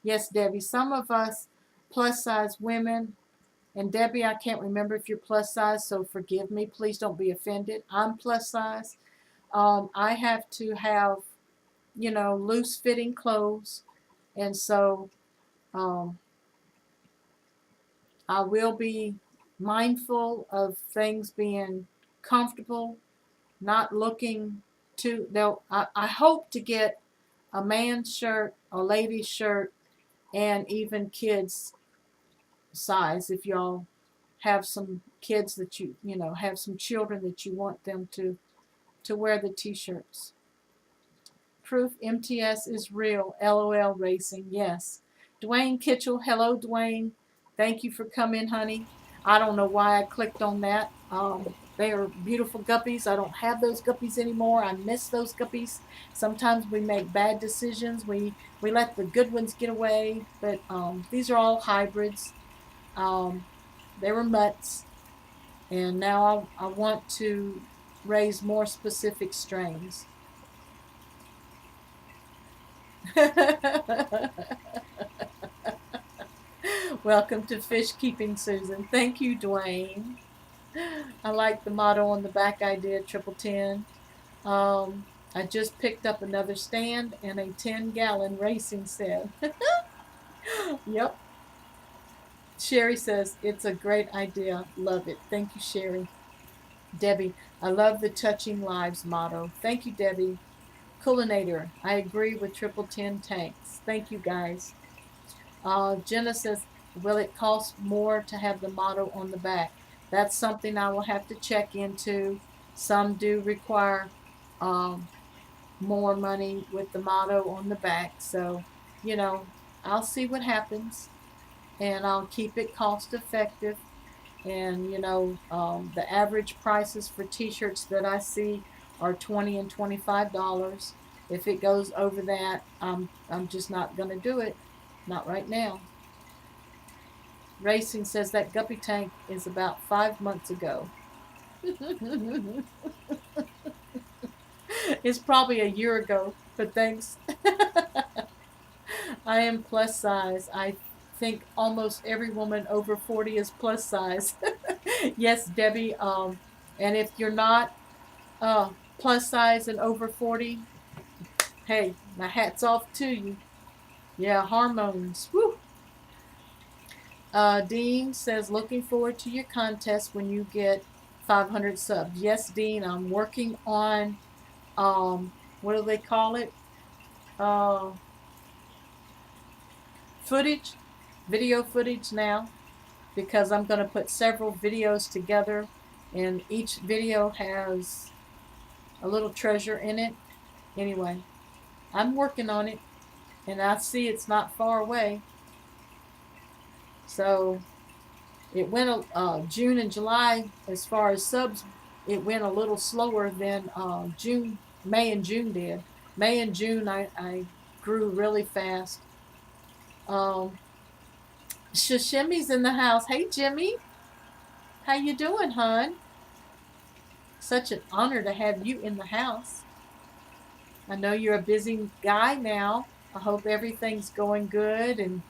A: Yes, Debbie, some of us plus size women, and Debbie, I can't remember if you're plus size, so forgive me. Please don't be offended. I'm plus size. I have to have, you know, loose fitting clothes, and so I will be mindful of things being comfortable, not looking too. I hope to get a man's shirt, a lady's shirt, and even kids size. If y'all have some kids that you know have some children that you want them to wear the t-shirts. Proof MTS is real. LOL Racing. Yes. Dwayne Kitchell. Hello, Dwayne. Thank you for coming, honey. I don't know why I clicked on that. They are beautiful guppies. I don't have those guppies anymore. I miss those guppies. Sometimes we make bad decisions. We let the good ones get away. But these are all hybrids. They were mutts. And now I want to raise more specific strains. Welcome to Fish Keeping, Susan. Thank you, Dwayne. I like the motto on the back I did, 1010. I just picked up another stand and a 10-gallon racing set. Yep. Sherry says, it's a great idea. Love it. Thank you, Sherry. Debbie, I love the Touching Lives motto. Thank you, Debbie. Coolinator, I agree with 1010 tanks. Thank you, guys. Jenna says, will it cost more to have the motto on the back? That's something I will have to check into. Some do require more money with the motto on the back. So, you know, I'll see what happens. And I'll keep it cost effective. And, you know, the average prices for t-shirts that I see are $20 and $25. If it goes over that, I'm just not going to do it. Not right now. Racing says that guppy tank is about 5 months ago. It's probably a year ago, but thanks. I am plus size. I think almost every woman over 40 is plus size. Yes, Debbie. And if you're not plus size and over 40, hey, my hat's off to you. Yeah, hormones. Woo. Dean says, looking forward to your contest when you get 500 subs. Yes, Dean, I'm working on, what do they call it? Footage, video footage now, because I'm going to put several videos together, and each video has a little treasure in it. Anyway, I'm working on it, and I see it's not far away. So it went June and July as far as subs. It went a little slower than June, May and June did. May and June I grew really fast. Um, Shishimi's in the house. Hey Jimmy, how you doing, hon? Such an honor to have you in the house. I know you're a busy guy now. I hope everything's going good. And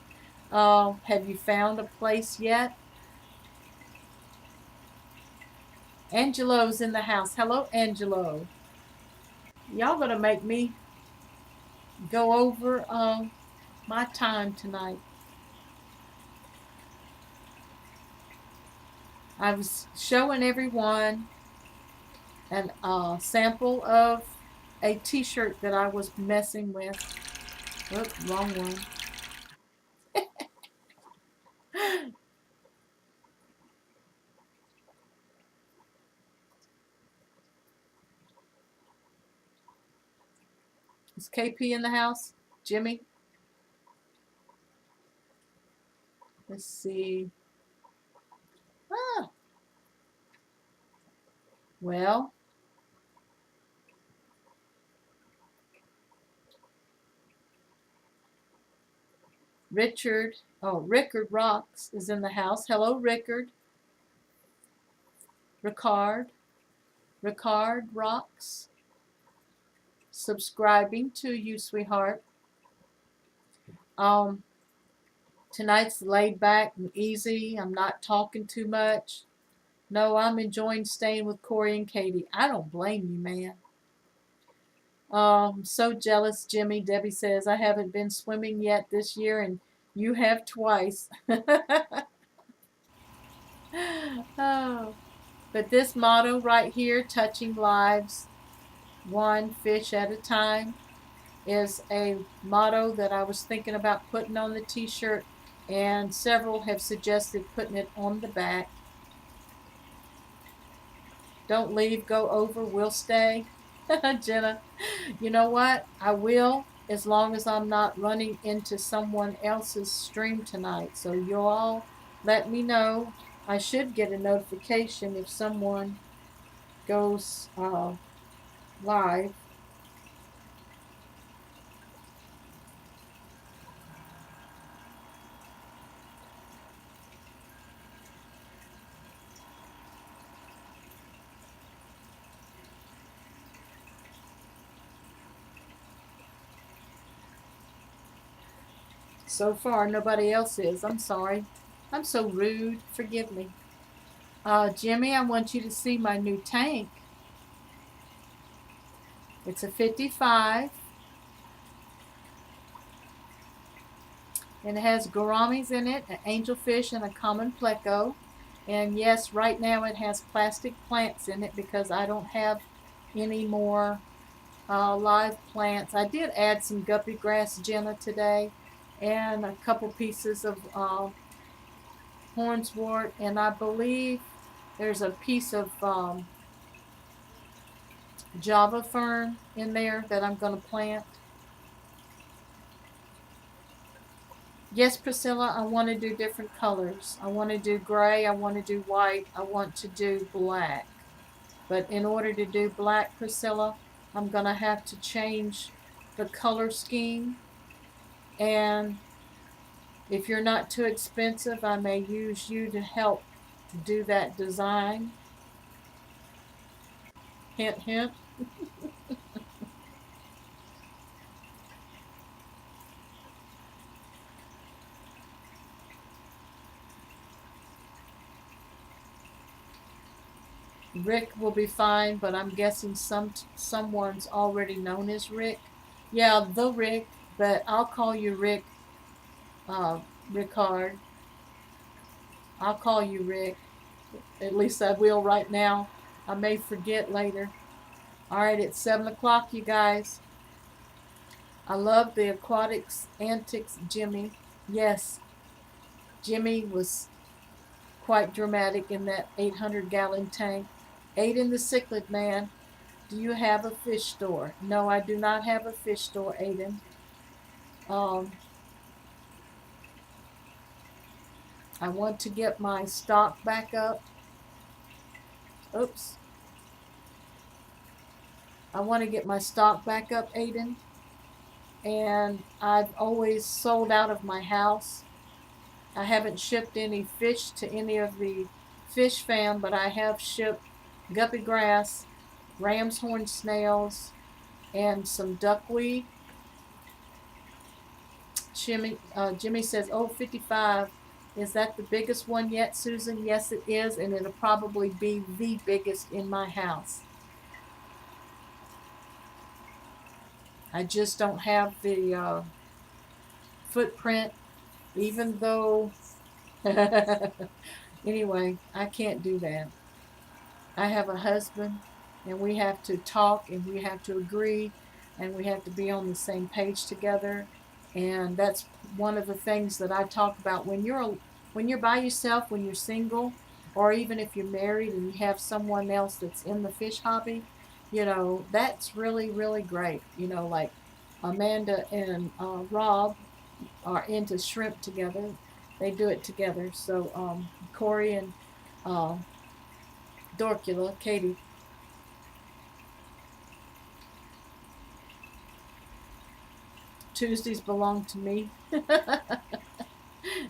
A: have you found a place yet? Angelo's in the house. Hello, Angelo. Y'all gonna make me go over my time tonight. I was showing everyone an sample of a t-shirt that I was messing with. Oops, wrong one. Is KP in the house? Jimmy? Let's see. Ah, well, Rickard Rocks is in the house. Hello, Rickard. Rickard Rocks. Subscribing to you, sweetheart. Um, Tonight's laid back and easy. I'm not talking too much. No, I'm enjoying staying with Corey and Katie. I don't blame you, man. So jealous, Jimmy. Debbie says, I haven't been swimming yet this year, and you have twice. Oh. But this motto right here, touching lives one fish at a time, is a motto that I was thinking about putting on the t-shirt, and several have suggested putting it on the back. Don't leave, go over, we'll stay. Jenna, you know what? I will, as long as I'm not running into someone else's stream tonight. So you all let me know. I should get a notification if someone goes live. So far, nobody else is. I'm sorry. I'm so rude. Forgive me. Jimmy, I want you to see my new tank. It's a 55. And it has gouramis in it, an angelfish, and a common pleco. And yes, right now it has plastic plants in it because I don't have any more live plants. I did add some guppy grass, Jenna, today, and a couple pieces of hornswort, and I believe there's a piece of Java fern in there that I'm going to plant. Yes, Priscilla, I want to do different colors. I want to do gray, I want to do white, I want to do black. But in order to do black, Priscilla, I'm going to have to change the color scheme. And if you're not too expensive, I may use you to help do that design. Hint, hint. Rick will be fine, but I'm guessing someone's already known as Rick. Yeah, the Rick, but I'll call you Rick, Rickard. I'll call you Rick. At least I will right now. I may forget later. All right, it's 7 o'clock, you guys. I love the aquatics antics, Jimmy. Yes, Jimmy was quite dramatic in that 800-gallon tank. Ate in the cichlid, man. Do you have a fish store? No, I do not have a fish store, Aiden. I want to get my stock back up. Oops. I want to get my stock back up, Aiden. And I've always sold out of my house. I haven't shipped any fish to any of the fish fam, but I have shipped guppy grass, ram's horn snails, and some duckweed. Jimmy says, oh, 55. Is that the biggest one yet, Susan? Yes, it is, and it'll probably be the biggest in my house. I just don't have the footprint, even though, anyway, I can't do that. I have a husband, and we have to talk, and we have to agree, and we have to be on the same page together. And that's one of the things that I talk about when you're by yourself, when you're single, or even if you're married and you have someone else that's in the fish hobby. That's really, really great. Like Amanda and Rob are into shrimp together. They do it together. So Corey and Dorcula, Katie. Tuesdays belong to me.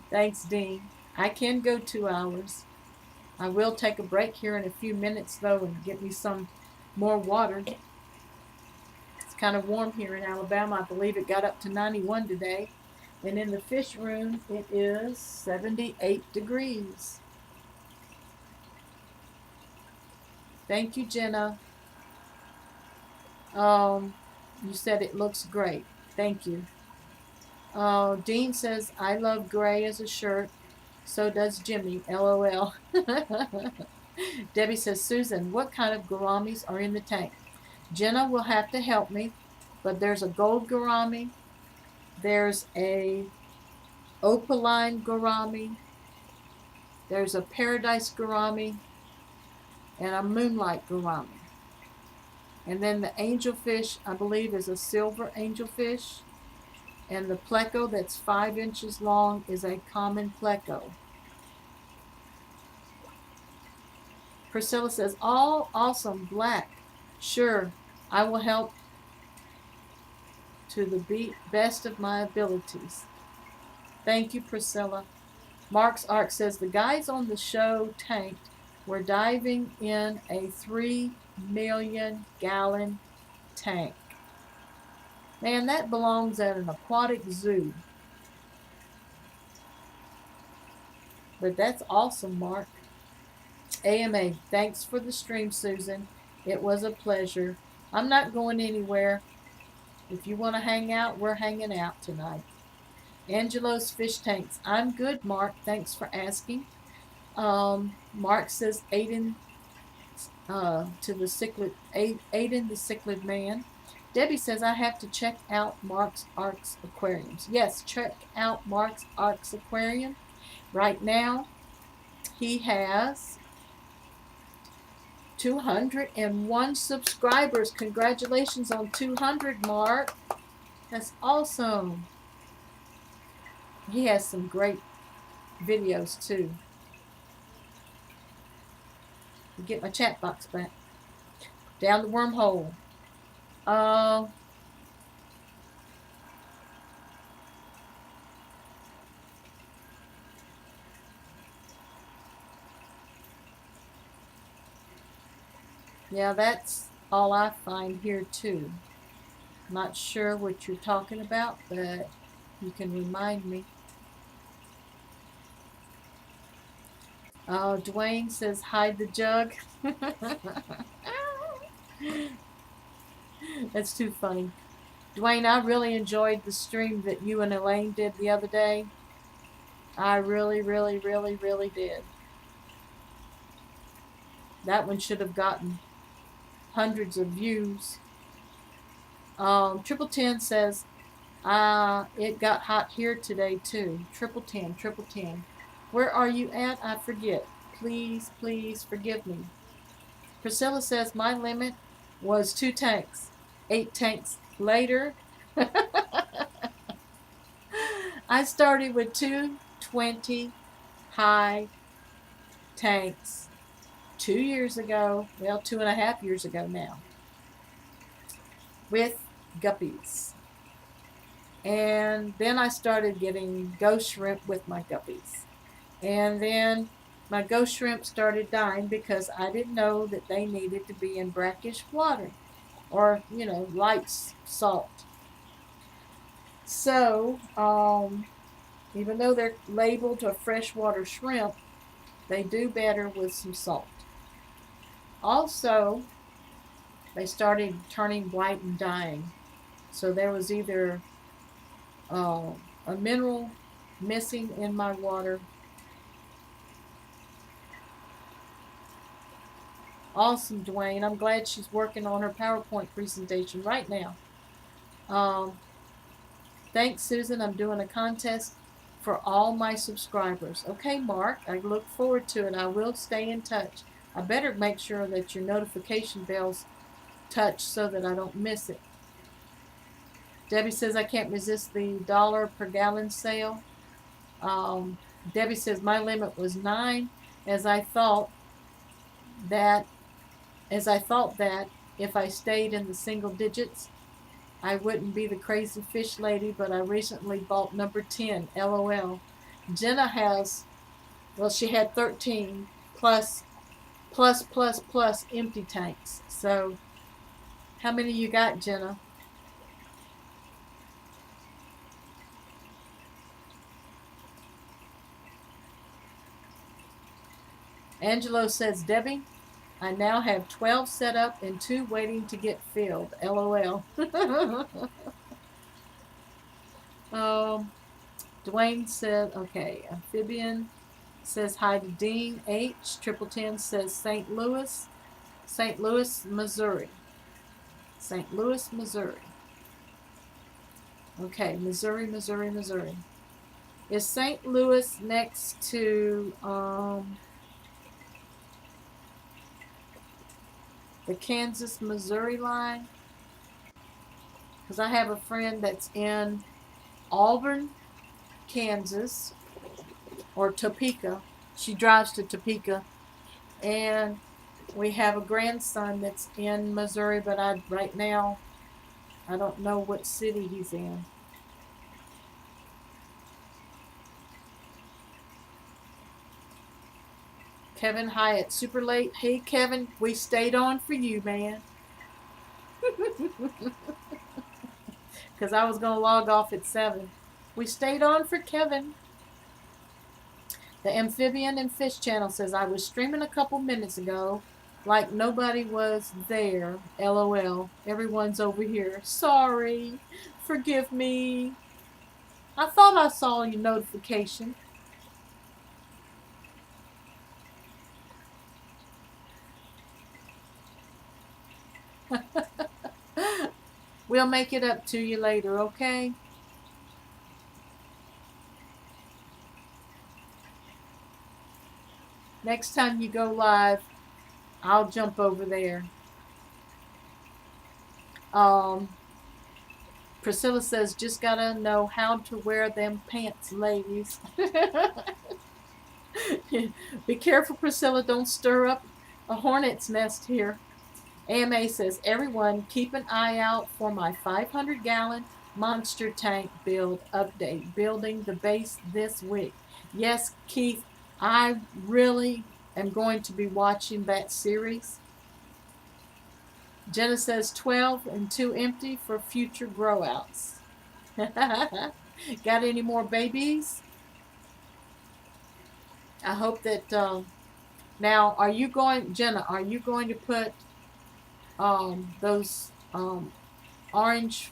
A: Thanks, Dean. I can go 2 hours. I will take a break here in a few minutes, though, and get me some more water. It's kind of warm here in Alabama. I believe it got up to 91 today. And in the fish room, it is 78 degrees. Thank you, Jenna. You said it looks great. Thank you. Dean says, I love gray as a shirt. So does Jimmy. LOL. Debbie says, Susan, what kind of gouramis are in the tank? Jenna will have to help me, but there's a gold gourami. There's a opaline gourami. There's a paradise gourami. And a moonlight gourami. And then the angelfish, I believe, is a silver angelfish. And the pleco that's 5 inches long is a common pleco. Priscilla says, all awesome, black. Sure, I will help to the best of my abilities. Thank you, Priscilla. Mark's Ark says, the guys on the show tanked were diving in a 3 million gallon tank. Man, that belongs at an aquatic zoo. But that's awesome, Mark. AMA, thanks for the stream, Susan. It was a pleasure. I'm not going anywhere. If you want to hang out, we're hanging out tonight. Angelo's fish tanks. I'm good, Mark. Thanks for asking. Mark says Aiden to the cichlid, Aiden the cichlid man. Debbie says I have to check out Mark's Arks Aquariums. Yes, check out Mark's Arks Aquarium. Right now, he has 201 subscribers. Congratulations on 200, Mark. That's awesome. He has some great videos too. Get my chat box back. Down the wormhole. Yeah, that's all I find here too. Not sure what you're talking about, but you can remind me. Dwayne says, hide the jug. That's too funny. Dwayne, I really enjoyed the stream that you and Elaine did the other day. I really, really, really, really did. That one should have gotten hundreds of views. 1010 says, it got hot here today too. 1010. Where are you at? I forget. Please, please forgive me. Priscilla says, my limit was 2 tanks. 8 tanks later, I started with 220 high tanks 2 years ago, well, 2.5 years ago now, with guppies. And then I started getting ghost shrimp with my guppies. And then my ghost shrimp started dying because I didn't know that they needed to be in brackish water or, light salt. So, even though they're labeled a freshwater shrimp, they do better with some salt. Also, they started turning white and dying. So there was either a mineral missing in my water. Awesome, Dwayne. I'm glad she's working on her PowerPoint presentation right now. Thanks, Susan. I'm doing a contest for all my subscribers. Okay, Mark, I look forward to it. I will stay in touch. I better make sure that your notification bells touch so that I don't miss it. Debbie says I can't resist the $1 per gallon sale. Debbie says my limit was 9, as I thought that if I stayed in the single digits, I wouldn't be the crazy fish lady, but I recently bought number 10, LOL. Jenna has, well, she had 13 plus empty tanks. So how many you got, Jenna? Angelo says, Debbie, I now have 12 set up and 2 waiting to get filled. LOL. Dwayne said, okay, Amphibian says hi to Dean H. Triple 10 says St. Louis, Missouri. St. Louis, Missouri. Okay, Missouri. Is St. Louis next to the Kansas-Missouri line? Because I have a friend that's in Auburn, Kansas, or Topeka. She drives to Topeka. And we have a grandson that's in Missouri, but right now I don't know what city he's in. Kevin Hyatt, super late. Hey, Kevin, we stayed on for you, man. Because I was going to log off at 7. We stayed on for Kevin. The Amphibian and Fish channel says, I was streaming a couple minutes ago like nobody was there. LOL. Everyone's over here. Sorry. Forgive me. I thought I saw your notification. We'll make it up to you later, okay? Next time you go live, I'll jump over there. Priscilla says, just gotta know how to wear them pants, ladies. Be careful, Priscilla. Don't stir up a hornet's nest here. AMA says, everyone keep an eye out for my 500-gallon monster tank build update. Building the base this week. Yes, Keith, I really am going to be watching that series. Jenna says 12 and 2 empty for future grow outs. Got any more babies? I hope that now Jenna, are you going to put those orange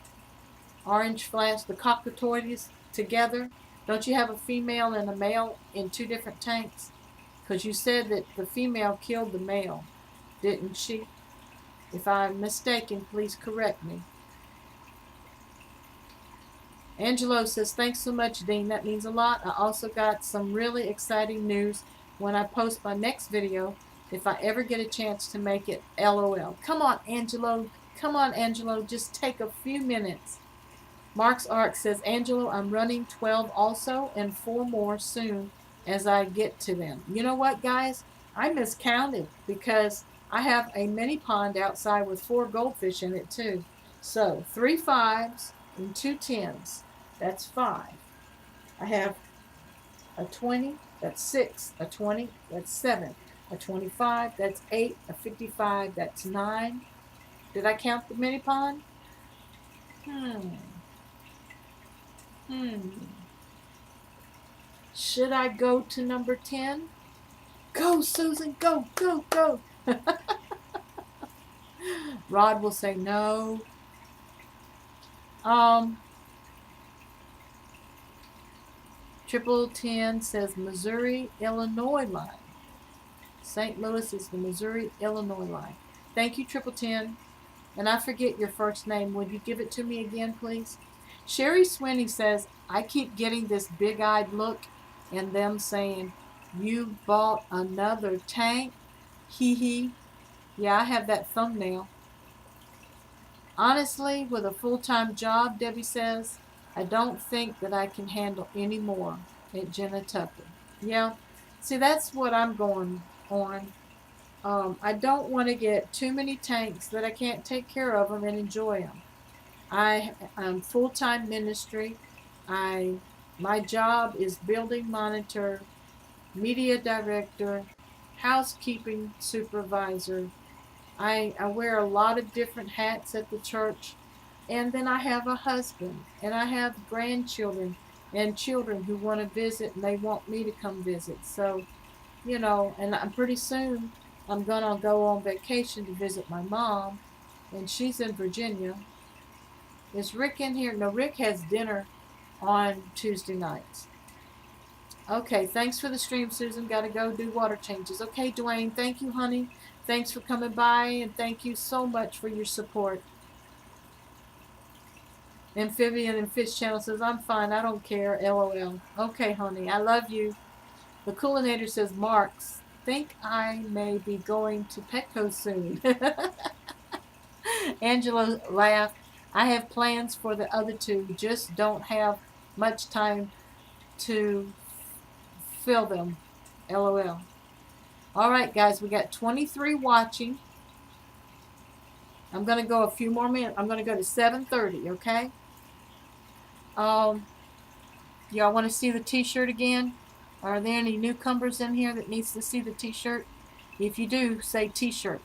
A: flash, the cockatoides, together? Don't you have a female and a male in 2 different tanks? Because you said that the female killed the male, didn't she? If I'm mistaken, please correct me. Angelo says, thanks so much, Dean. That means a lot. I also got some really exciting news when I post my next video. if I ever get a chance to make it. LOL. Come on, Angelo. Come on, Angelo. Just take a few minutes. Mark's Arc says, Angelo, I'm running 12 also and 4 more soon as I get to them. You know what, guys? I miscounted because I have a mini pond outside with 4 goldfish in it too. So 3 5s and 2 10s. That's 5. I have a 20, that's 6, a 20, that's 7, a 25, that's 8, a 55, that's 9. Did I count the mini pond? Hmm. Should I go to number 10? Go, Susan, go, go, go. Rod will say no. Triple 10 says Missouri, Illinois line. St. Louis is the Missouri, Illinois line. Thank you, Triple 10. And I forget your first name. Would you give it to me again, please? Sherry Swinney says, I keep getting this big-eyed look and them saying, you bought another tank? Hee hee. Yeah, I have that thumbnail. Honestly, with a full-time job, Debbie says, I don't think that I can handle any more at Jenna Tucker. Yeah, see, that's what I'm going on. I don't want to get too many tanks that I can't take care of them and enjoy them. I'm full-time ministry. My job is building monitor, media director, housekeeping supervisor. I wear a lot of different hats at the church. And then I have a husband and I have grandchildren and children who want to visit and they want me to come visit. So, and I'm pretty soon I'm going to go on vacation to visit my mom and she's in Virginia. Is Rick in here? No, Rick has dinner on Tuesday nights. Okay, thanks for the stream, Susan. Got to go do water changes. Okay, Dwayne, thank you, honey. Thanks for coming by, and thank you so much for your support. Amphibian and Fish Channel says, I'm fine. I don't care. LOL. Okay, honey. I love you. The Coolinator says, Marks, think I may be going to Petco soon. Angela laughed. I have plans for the other 2. Just don't have much time to fill them. LOL. All right, guys. We got 23 watching. I'm going to go a few more minutes. I'm going to go to 7:30, okay? Y'all want to see the t-shirt again? Are there any newcomers in here that needs to see the t-shirt? If you do, say t-shirt.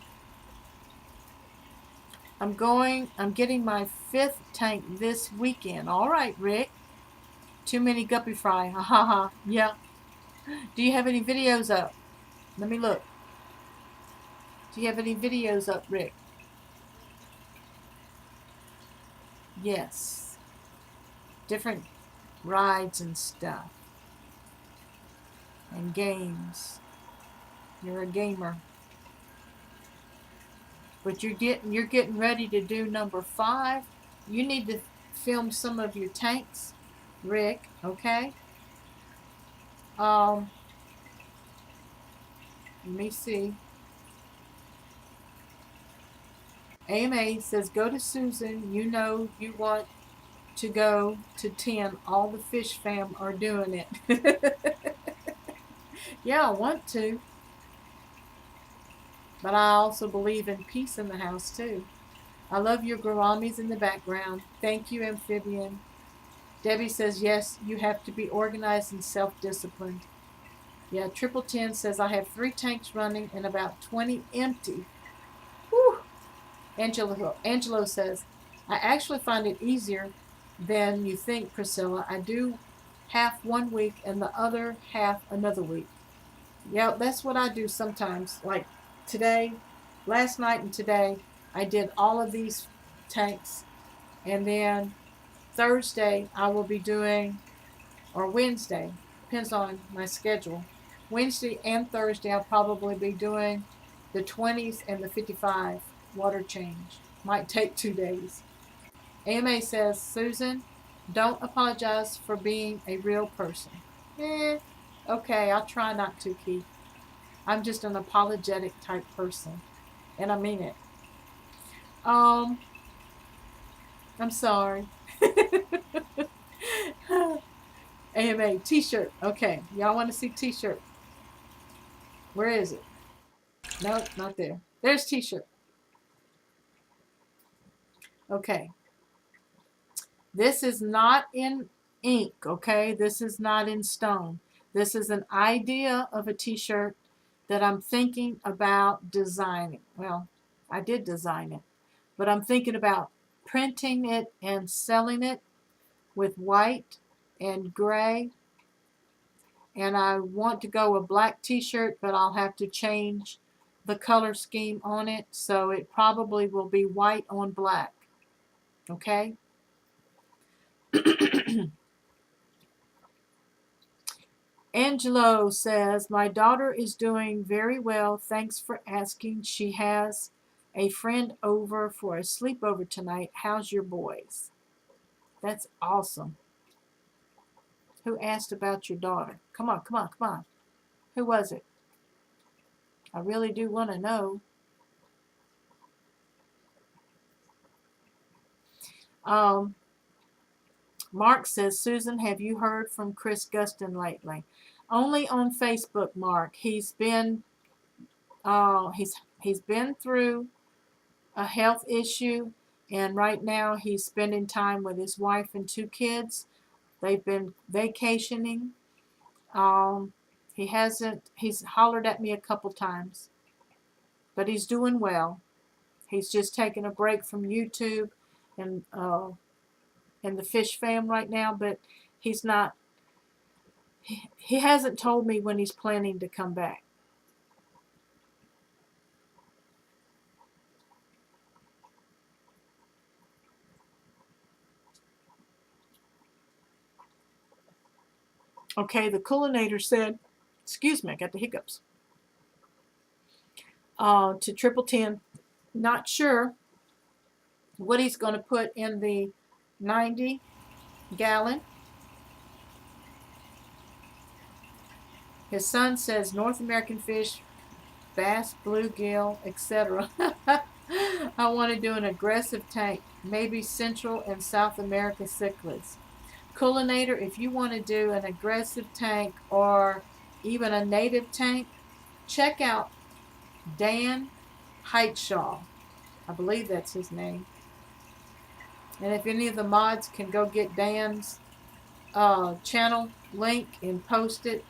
A: I'm getting my 5th tank this weekend. All right, Rick. Too many guppy fry. Ha ha ha. Yeah. Do you have any videos up? Let me look. Do you have any videos up, Rick? Yes. Different rides and stuff. And games. You're a gamer. But you're getting ready to do number 5. You need to film some of your tanks, Rick, okay? Let me see. AMA says, go to Susan. You know you want to go to 10. All the fish fam are doing it. Yeah, I want to. But I also believe in peace in the house, too. I love your gouramis in the background. Thank you, Amphibian. Debbie says, yes, you have to be organized and self-disciplined. Yeah, Triple 10 says, I have 3 tanks running and about 20 empty. Whew. Angelo says, I actually find it easier than you think, Priscilla. I do half one week and the other half another week. Yeah, that's what I do sometimes. Like today, last night and today, I did all of these tanks. And then Thursday, I will be doing, or Wednesday, depends on my schedule. Wednesday and Thursday, I'll probably be doing the 20s and the 55 water change. Might take 2 days. AMA says, Susan, don't apologize for being a real person. Okay, I'll try not to, Keith. I'm just an apologetic type person, and I mean it. Um, I'm sorry. AMA T-shirt. Okay, y'all want to see T-shirt? Where is it? Nope, not there. There's T-shirt. Okay, this is not in ink. Okay, this is not in stone. This is an idea of a T-shirt that I'm thinking about designing. Well, I did design it, but I'm thinking about printing it and selling it with white and gray. And I want to go a black T-shirt, but I'll have to change the color scheme on it, so it probably will be white on black. Okay? Angelo says, my daughter is doing very well. Thanks for asking. She has a friend over for a sleepover tonight. How's your boys? That's awesome. Who asked about your daughter? Come on, come on, come on. Who was it? I really do want to know. Mark says, Susan, have you heard from Chris Guston lately? Only on Facebook, Mark. He's been through a health issue, and right now he's spending time with his wife and 2 kids. They've been vacationing. He's hollered at me a couple times, but he's doing well. He's just taking a break from YouTube and the fish fam right now, but he's not. He hasn't told me when he's planning to come back. Okay, the Coolinator said, excuse me, I got the hiccups. To Triple 10, not sure what he's going to put in the 90-gallon. His son says North American fish, bass, bluegill, etc. I want to do an aggressive tank, maybe Central and South America cichlids. Coolinator, if you want to do an aggressive tank or even a native tank, check out Dan Heightshaw. I believe that's his name. And if any of the mods can go get Dan's channel link and post it,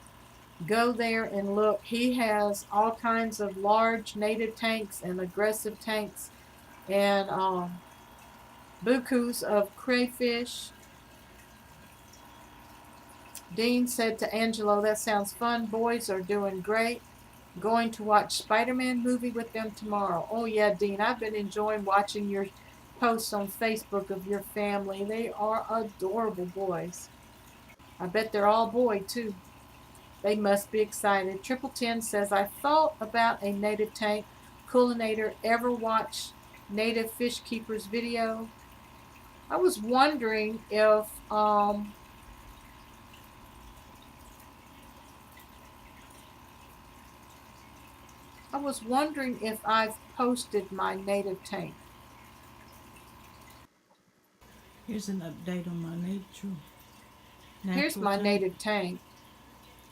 A: go there and look. He has all kinds of large native tanks and aggressive tanks and bukus of crayfish. Dean said to Angelo, that sounds fun. Boys are doing great. Going to watch Spider-Man movie with them tomorrow. Oh yeah, Dean, I've been enjoying watching your posts on Facebook of your family. They are adorable boys. I bet they're all boy too. They must be excited. Triple 10 says, I thought about a native tank. Coolinator, ever watch Native Fish Keepers video? I was wondering if I've posted my native tank.
C: Here's an update on my
A: Here's my native tank.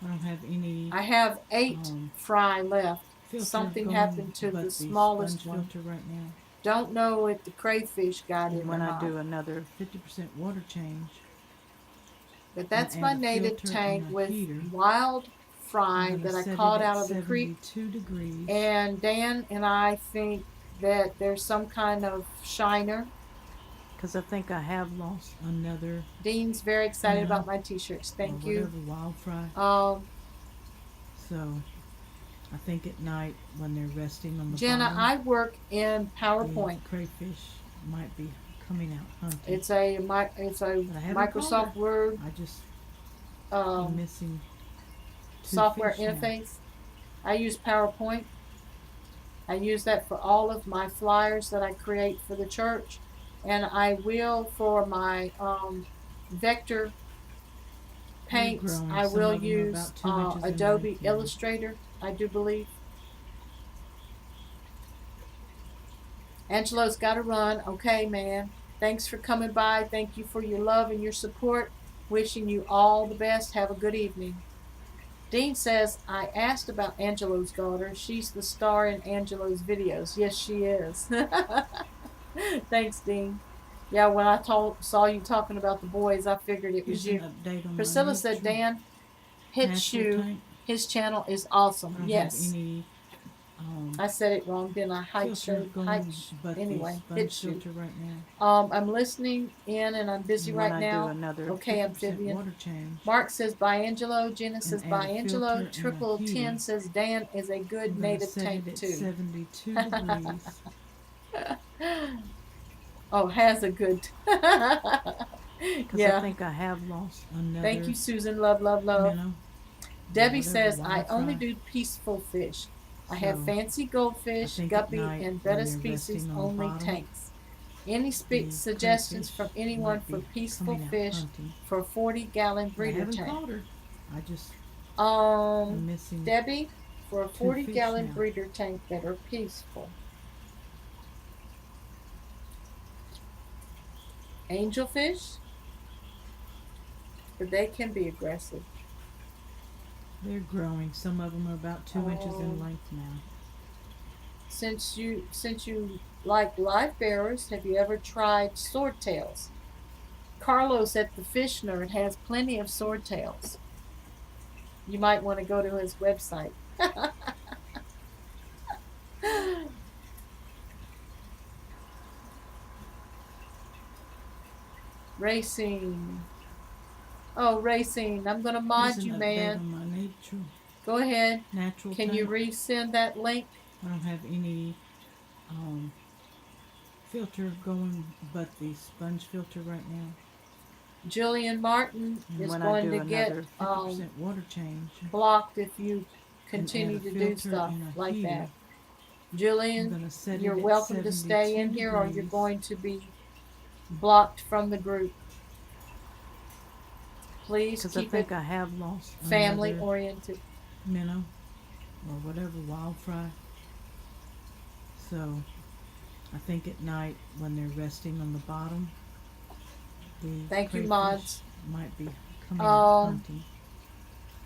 C: I don't have any.
A: I have 8 fry left. Something happened to the smallest one.
C: Right now.
A: Don't know if the crayfish got it.
C: When I do another 50% water change.
A: But that's my native tank with wild fry that I caught out of the creek.
C: Degrees.
A: And Dan and I think that there's some kind of shiner.
C: Because I think I have lost another.
A: Dean's very excited about my t-shirts. Thank you.
C: Wild fry. So I think at night when they're resting on the
A: Jenna,
C: bottom,
A: I work in PowerPoint.
C: Crayfish might be coming out hunting.
A: It's a Microsoft Word.
C: I just missing
A: software interface. I use PowerPoint. I use that for all of my flyers that I create for the church, and I will for my vector paints. I will use Adobe Illustrator. I do believe. Angelo's got to run. Okay, man. Thanks for coming by. Thank you for your love and your support. Wishing you all the best. Have a good evening. Dean says, I asked about Angelo's daughter. She's the star in Angelo's videos. Yes, she is. Thanks, Dean. Yeah, when I saw you talking about the boys, I figured it was
C: Here's
A: you.
C: an update on
A: Priscilla
C: my
A: said,
C: natural,
A: Dan
C: natural
A: Hitshoe,
C: tank.
A: his channel is
C: I
A: awesome.
C: don't have
A: Yes.
C: any
A: I said it wrong, didn't I?
C: filter going but
A: Anyway,
C: the sponge
A: Hitshoe.
C: filter right now.
A: I'm listening in and I'm busy
C: And
A: right
C: when I
A: now.
C: do another
A: Okay,
C: 50%
A: Amphibian.
C: water change,
A: Mark says by Angelo. Jenna says
C: and
A: by
C: add a
A: Angelo.
C: filter and a
A: Triple
C: heater,
A: 10 says Dan is a good
C: I'm going to
A: native
C: set
A: tank
C: it at
A: too.
C: 72 degrees.
A: Oh, has a good.
C: Because
A: Yeah.
C: I think I have lost another.
A: Thank you, Susan. Love, love, love.
C: minnow,
A: Debbie
C: whatever,
A: says I
C: wild
A: only
C: fry.
A: do peaceful fish. I have
C: So,
A: fancy
C: I
A: goldfish,
C: think at
A: guppy,
C: night
A: and
C: when
A: betta
C: they're
A: species
C: resting on the
A: only
C: bottom,
A: tanks. Any
C: the
A: suggestions
C: crayfish
A: from anyone
C: might
A: for
C: be
A: peaceful
C: coming out
A: fish
C: hunting.
A: for a 40-gallon
C: I
A: breeder
C: haven't
A: tank?
C: caught her. I'm missing
A: Debbie, for a
C: 2 fish
A: 40-gallon
C: now.
A: breeder tank that are peaceful. Angelfish, but they can be aggressive.
C: They're growing. Some of them are about 2 inches in length now.
A: Since you like live bearers, have you ever tried swordtails? Carlos at the Fish Nerd has plenty of swordtails. You might want to go to his website. Racing. Oh, Racing. I'm going to mod
C: Here's
A: you,
C: an update
A: man.
C: on my
A: Go ahead.
C: natural
A: Can
C: tank.
A: you resend that link?
C: I don't have any filter going but the sponge filter right now.
A: Julian Martin
C: And
A: is
C: when
A: going
C: I do
A: to get
C: another 50% water change,
A: blocked if you
C: and
A: continue
C: add a
A: to do
C: filter
A: stuff
C: and a
A: like
C: heater,
A: that.
C: I'm
A: Julian,
C: going to set
A: you're
C: it at
A: welcome to stay
C: 72
A: in here or you're
C: degrees.
A: going to be blocked from the group. Please
C: Because I
A: keep it
C: think I have lost
A: family
C: another
A: oriented.
C: minnow or whatever, wild fry. So I think at night when they're resting on the bottom, the
A: Thank you,
C: crayfish
A: mods.
C: might be coming out
A: Um,
C: hunting.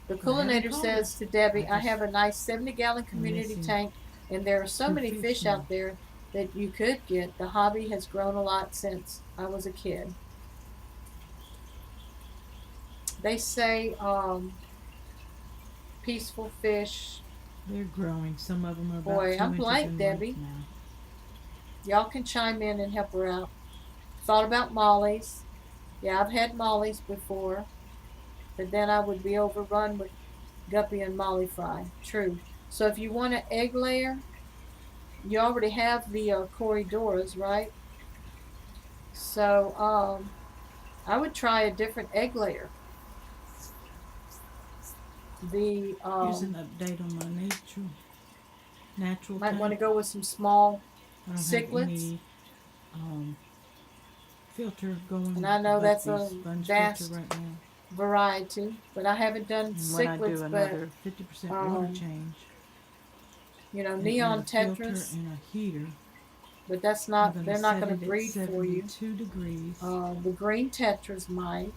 A: The
C: But I haven't
A: Coolinator
C: caught
A: says
C: her.
A: to Debbie, I
C: I
A: have a nice 70-gallon community
C: missing
A: tank, and there are so
C: 2
A: many
C: fish
A: fish
C: now.
A: out there that you could get. The hobby has grown a lot since I was a kid. They say peaceful fish.
C: They're growing. Some of them are about
A: Boy,
C: 2
A: I'm
C: inches
A: blank,
C: in
A: Debbie.
C: length now.
A: Y'all can chime in and help her out. Thought about mollies. Yeah, I've had mollies before, but then I would be overrun with guppy and molly fry. True. So if you want an egg layer, you already have the Corridoras, right? So I would try a different egg layer. The
C: Here's an update on my natural
A: might
C: tank.
A: want to go with some small
C: I don't
A: cichlids.
C: have any filter going
A: And I know
C: but
A: that's
C: the
A: a
C: sponge
A: vast
C: filter right now.
A: variety, but I haven't done
C: And when I do
A: cichlids,
C: another 50% water change,
A: you know,
C: and
A: neon
C: add a filter
A: tetras,
C: and a heater,
A: but that's
C: I'm
A: not,
C: going
A: they're
C: to
A: not
C: set
A: going
C: it
A: to
C: at
A: breed for you.
C: 72 degrees.
A: The green tetras might.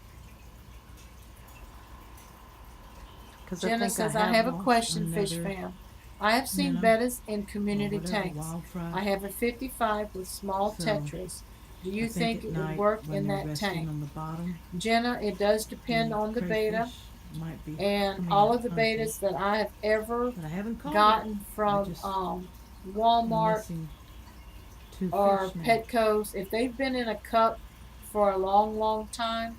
A: Jenna says, I have a question, Fish Fam. I have seen bettas in community tanks. I have a 55 with small tetras. Do you think it would work in that tank?
C: On the bottom,
A: Jenna, it does depend on the beta.
C: Might be
A: And all of the betas that I have ever gotten from Walmart or Petco's, if they've been in a cup for a long, long time,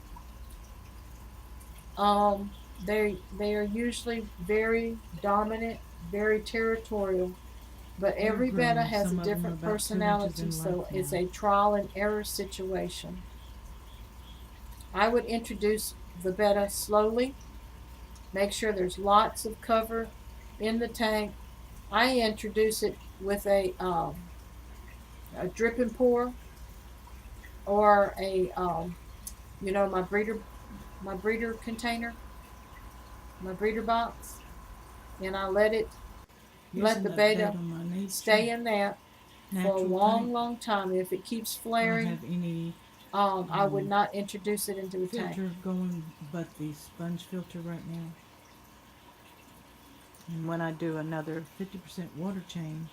A: they are usually very dominant, very territorial. But every betta has a different personality, so it's a trial and error situation. I would introduce the betta slowly. Make sure there's lots of cover in the tank. I introduce it with a drip and pour or a you know, my breeder container, my breeder box, and I let it
C: Here's
A: let
C: an
A: the
C: update
A: beta
C: on my nature,
A: stay in that for a
C: natural
A: long,
C: tank.
A: long time. If it keeps
C: I don't
A: flaring,
C: have any
A: I would not introduce it into the tank.
C: filter going but the sponge filter right now. And when I do another 50% water change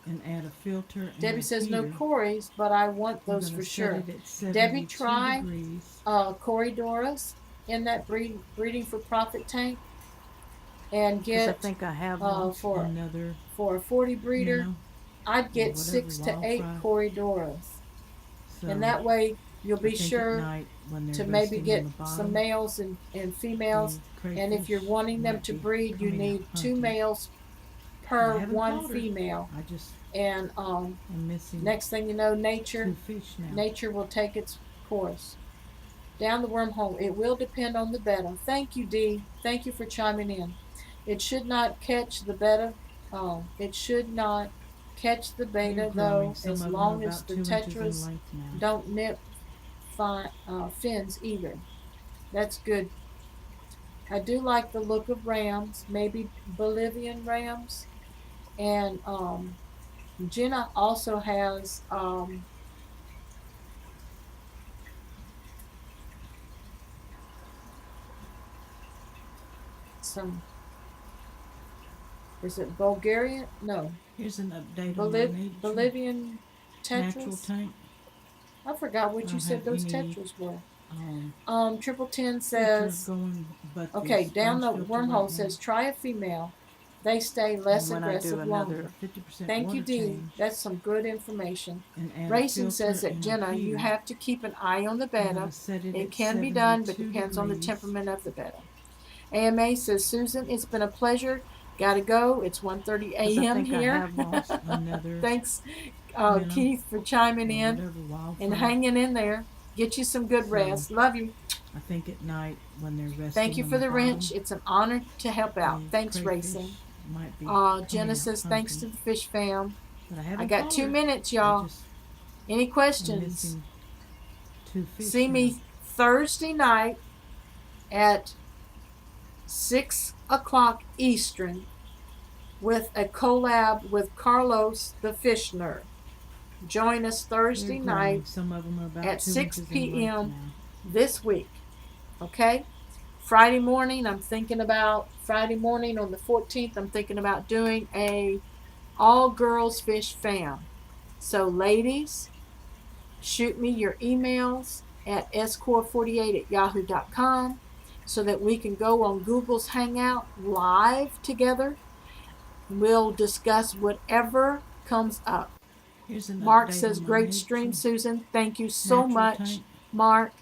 C: and add a filter and
A: Debbie
C: a
A: says no
C: heater,
A: Corys, but I want
C: I'm
A: those
C: going
A: for
C: to set
A: sure.
C: it at 72
A: Debbie, try
C: degrees.
A: Corydoras in that breeding for profit tank and
C: Because I
A: get
C: think I have lost
A: for
C: another,
A: a 40
C: you
A: breeder,
C: know,
A: I'd
C: or
A: get
C: whatever
A: 6 to
C: wild
A: 8
C: fry.
A: Corydoras.
C: So
A: And that way you'll
C: I
A: be
C: think at
A: sure
C: night when they're
A: to maybe
C: resting on
A: get
C: the
A: some
C: bottom,
A: males and females.
C: the
A: And if you're
C: crayfish
A: wanting them
C: might
A: to
C: be
A: breed, you
C: coming out
A: need 2
C: hunting.
A: males
C: But I
A: per
C: haven't
A: 1
C: caught her.
A: female.
C: I just
A: And
C: am missing
A: next thing you know,
C: 2
A: nature
C: fish now.
A: will take its course down the wormhole. It will depend on the betta. Thank you, Dee. Thank you for chiming in. It should not catch the betta. It should not catch the
C: They're
A: beta,
C: growing.
A: though,
C: Some
A: as
C: of them are
A: long as
C: about
A: the
C: 2 inches in
A: tetras
C: length now.
A: don't nip fins either. That's good. I do like the look of rams, maybe Bolivian rams. And Jenna also has some, is it Bulgarian? No,
C: Here's an update on my
A: Bolivian
C: natural
A: tetras.
C: tank.
A: I forgot
C: I
A: what you
C: don't
A: said
C: have
A: those
C: any
A: tetras were. Triple Ten
C: filter
A: says,
C: going but the
A: okay, down
C: sponge
A: the
C: filter
A: wormhole
C: right
A: says
C: now.
A: try a female. They stay
C: And
A: less
C: when I do
A: aggressive
C: another
A: longer.
C: 50%
A: Thank you,
C: water
A: Dee.
C: change
A: That's some good information.
C: and add a
A: Racing
C: filter
A: says that
C: and a
A: Jenna, you
C: heater,
A: have to keep an eye on the
C: I'm
A: beta.
C: going to set it
A: It
C: at
A: can be done, but
C: 72
A: depends on the
C: degrees.
A: temperament of the beta. AMA says, Susan, it's been a pleasure. Gotta go. It's 1:30
C: Because I
A: a.m.
C: think I
A: here.
C: have lost another,
A: Thanks,
C: minnow
A: Keith, for chiming
C: or
A: in
C: whatever wild
A: and
C: fry.
A: hanging in there. Get you some good
C: So
A: rest. Love you.
C: I think at night when they're resting
A: Thank you
C: on
A: for the
C: bottom,
A: wrench. It's an honor to help out.
C: the
A: Thanks,
C: crayfish
A: Racing.
C: might be coming
A: Jenna
C: out
A: says, thanks to
C: hunting.
A: the fish fam.
C: But I
A: I
C: haven't
A: got
C: caught
A: 2
C: her.
A: minutes,
C: I
A: y'all.
C: just
A: Any
C: am
A: questions?
C: missing 2 fish
A: See
C: now.
A: me Thursday night at 6 o'clock Eastern with a collab with Carlos the Fish Nerd. Join us Thursday
C: They're
A: night
C: growing. Some of them are about
A: at
C: 2
A: 6
C: inches in length
A: p.m.
C: now.
A: this week. Okay? Friday morning, I'm thinking about Friday morning on the 14th, I'm thinking about doing a all girls fish fam. So ladies, shoot me your emails at score48@yahoo.com so that we can go on Google's Hangout live together. We'll discuss whatever comes up.
C: Here's an
A: Mark
C: update
A: says,
C: on my
A: great stream, Susan. Thank you so
C: natural
A: much,
C: tank.
A: Mark.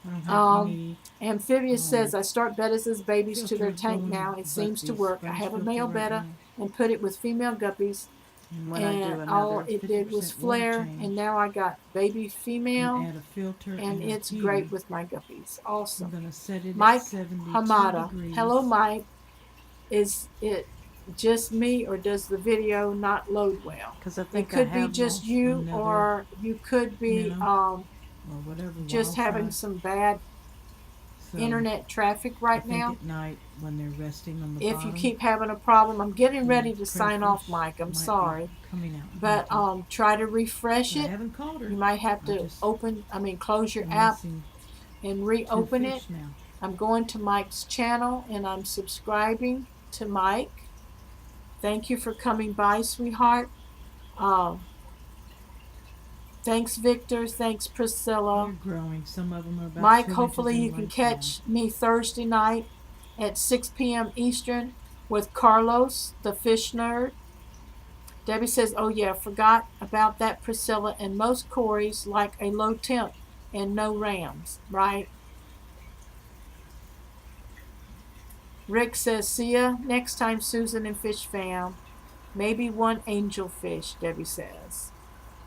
C: I don't have any
A: Amphibious says, I start bettas as babies to their
C: filter
A: tank
C: going
A: now. It
C: but
A: seems
C: the
A: to work. I
C: sponge
A: have a
C: filter
A: male
C: right
A: betta
C: now.
A: and put it with female guppies.
C: And when I do
A: And all
C: another
A: it did was
C: 50% water
A: flare.
C: change
A: And now I got baby
C: and
A: female.
C: add a filter
A: And
C: and a
A: it's
C: heater,
A: great with my guppies.
C: I'm
A: Awesome.
C: going to set it
A: Mike
C: at 72
A: Hamada.
C: degrees.
A: Hello, Mike. Is it just me or does the video not load well?
C: Because I
A: It
C: think I
A: could be
C: have
A: just
C: lost
A: you,
C: another
A: or you could be
C: minnow or whatever
A: just
C: wild
A: having
C: fry.
A: some bad
C: So
A: internet traffic
C: I
A: right
C: think
A: now.
C: at night when they're resting on the
A: If
C: bottom,
A: you keep having a problem, I'm getting
C: the
A: ready to sign off,
C: crayfish
A: Mike. I'm
C: might be
A: sorry.
C: coming out
A: But
C: hunting.
A: try to refresh
C: But I
A: it.
C: haven't caught her.
A: You might have
C: I
A: to
C: just
A: close your
C: am
A: app
C: missing
A: and
C: 2
A: reopen it.
C: fish now.
A: I'm going to Mike's channel and I'm subscribing to Mike. Thank you for coming by, sweetheart. Thanks, Victor. Thanks, Priscilla.
C: They're growing. Some of them are about
A: Mike,
C: 2
A: hopefully
C: inches
A: you
C: in
A: can
C: length
A: catch me Thursday night at 6 p.m. Eastern with Carlos, the fish nerd. Debbie says, oh yeah, forgot about that, Priscilla. And most Corys like a low temp and no rams, right? Rick says, see ya next time, Susan and Fish Fam. Maybe one angelfish, Debbie says.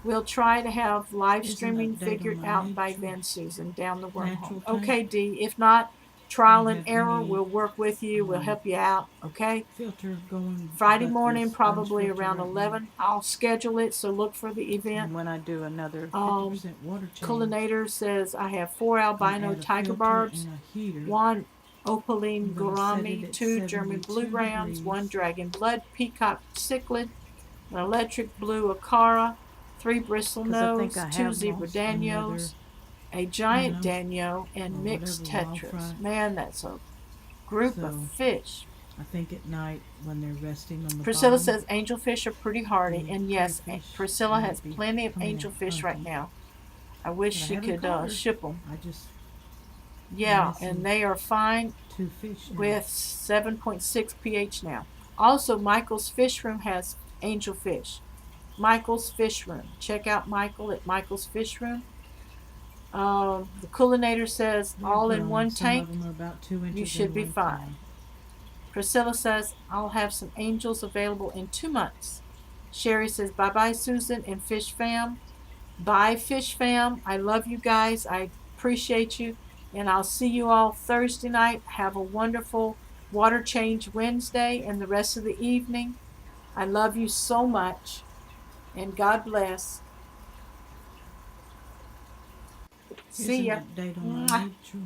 A: We'll try to have live
C: Here's an
A: streaming
C: update
A: figured
C: on my
A: out by
C: nature-
A: then, Susan, down the
C: natural
A: wormhole.
C: tank.
A: Okay, Dee. If not, trial
C: I
A: and
C: have
A: error.
C: any,
A: We'll work with you. We'll help you out. Okay.
C: filter going
A: Friday
C: but the
A: morning,
C: sponge
A: probably
C: filter
A: around
C: right
A: 11.
C: now.
A: I'll schedule it, so look for the event.
C: And when I do another 50% water change
A: Cullinator says I have 4
C: and
A: albino
C: add a
A: tiger
C: filter
A: barbs.
C: and a heater,
A: One Opaline
C: I'm gonna set it
A: gourami,
C: at
A: 2 German
C: 72
A: blue rams, 1
C: degrees.
A: dragon blood peacock cichlid, an electric blue acara, 3
C: Because I think
A: bristlenose,
C: I
A: 2
C: have
A: zebra
C: lost another,
A: danios, a
C: you
A: giant
C: know,
A: danio,
C: or
A: and
C: whatever,
A: mixed
C: wild
A: tetras.
C: fry.
A: Man, that's a group of
C: So
A: fish.
C: I think at night when they're resting on the
A: Priscilla
C: bottom,
A: says angelfish are pretty hardy,
C: the
A: and yes,
C: crayfish
A: Priscilla has
C: might be
A: plenty of
C: coming out
A: angelfish right
C: funky.
A: now. I wish
C: But I
A: she
C: haven't
A: could
C: caught her.
A: ship them.
C: I just am
A: Yeah, and
C: missing
A: they are fine
C: 2 fish now.
A: with 7.6 pH now. Also, Michael's Fish Room has angelfish. Michael's Fish Room. Check out Michael at Michael's Fish Room. The Coolinator says
C: They're
A: all in
C: growing.
A: one
C: Some
A: tank.
C: of them are about 2
A: You
C: inches
A: should
C: in
A: be
C: length now.
A: fine. Priscilla says I'll have some angels available in 2 months. Sherry says bye bye Susan and Fish Fam. Bye Fish Fam. I love you guys. I appreciate you. And I'll see you all Thursday night. Have a wonderful water change Wednesday and the rest of the evening. I love you so much. And God bless.
C: Here's
A: See
C: an
A: ya.
C: update on my
A: Mwah.
C: neutral.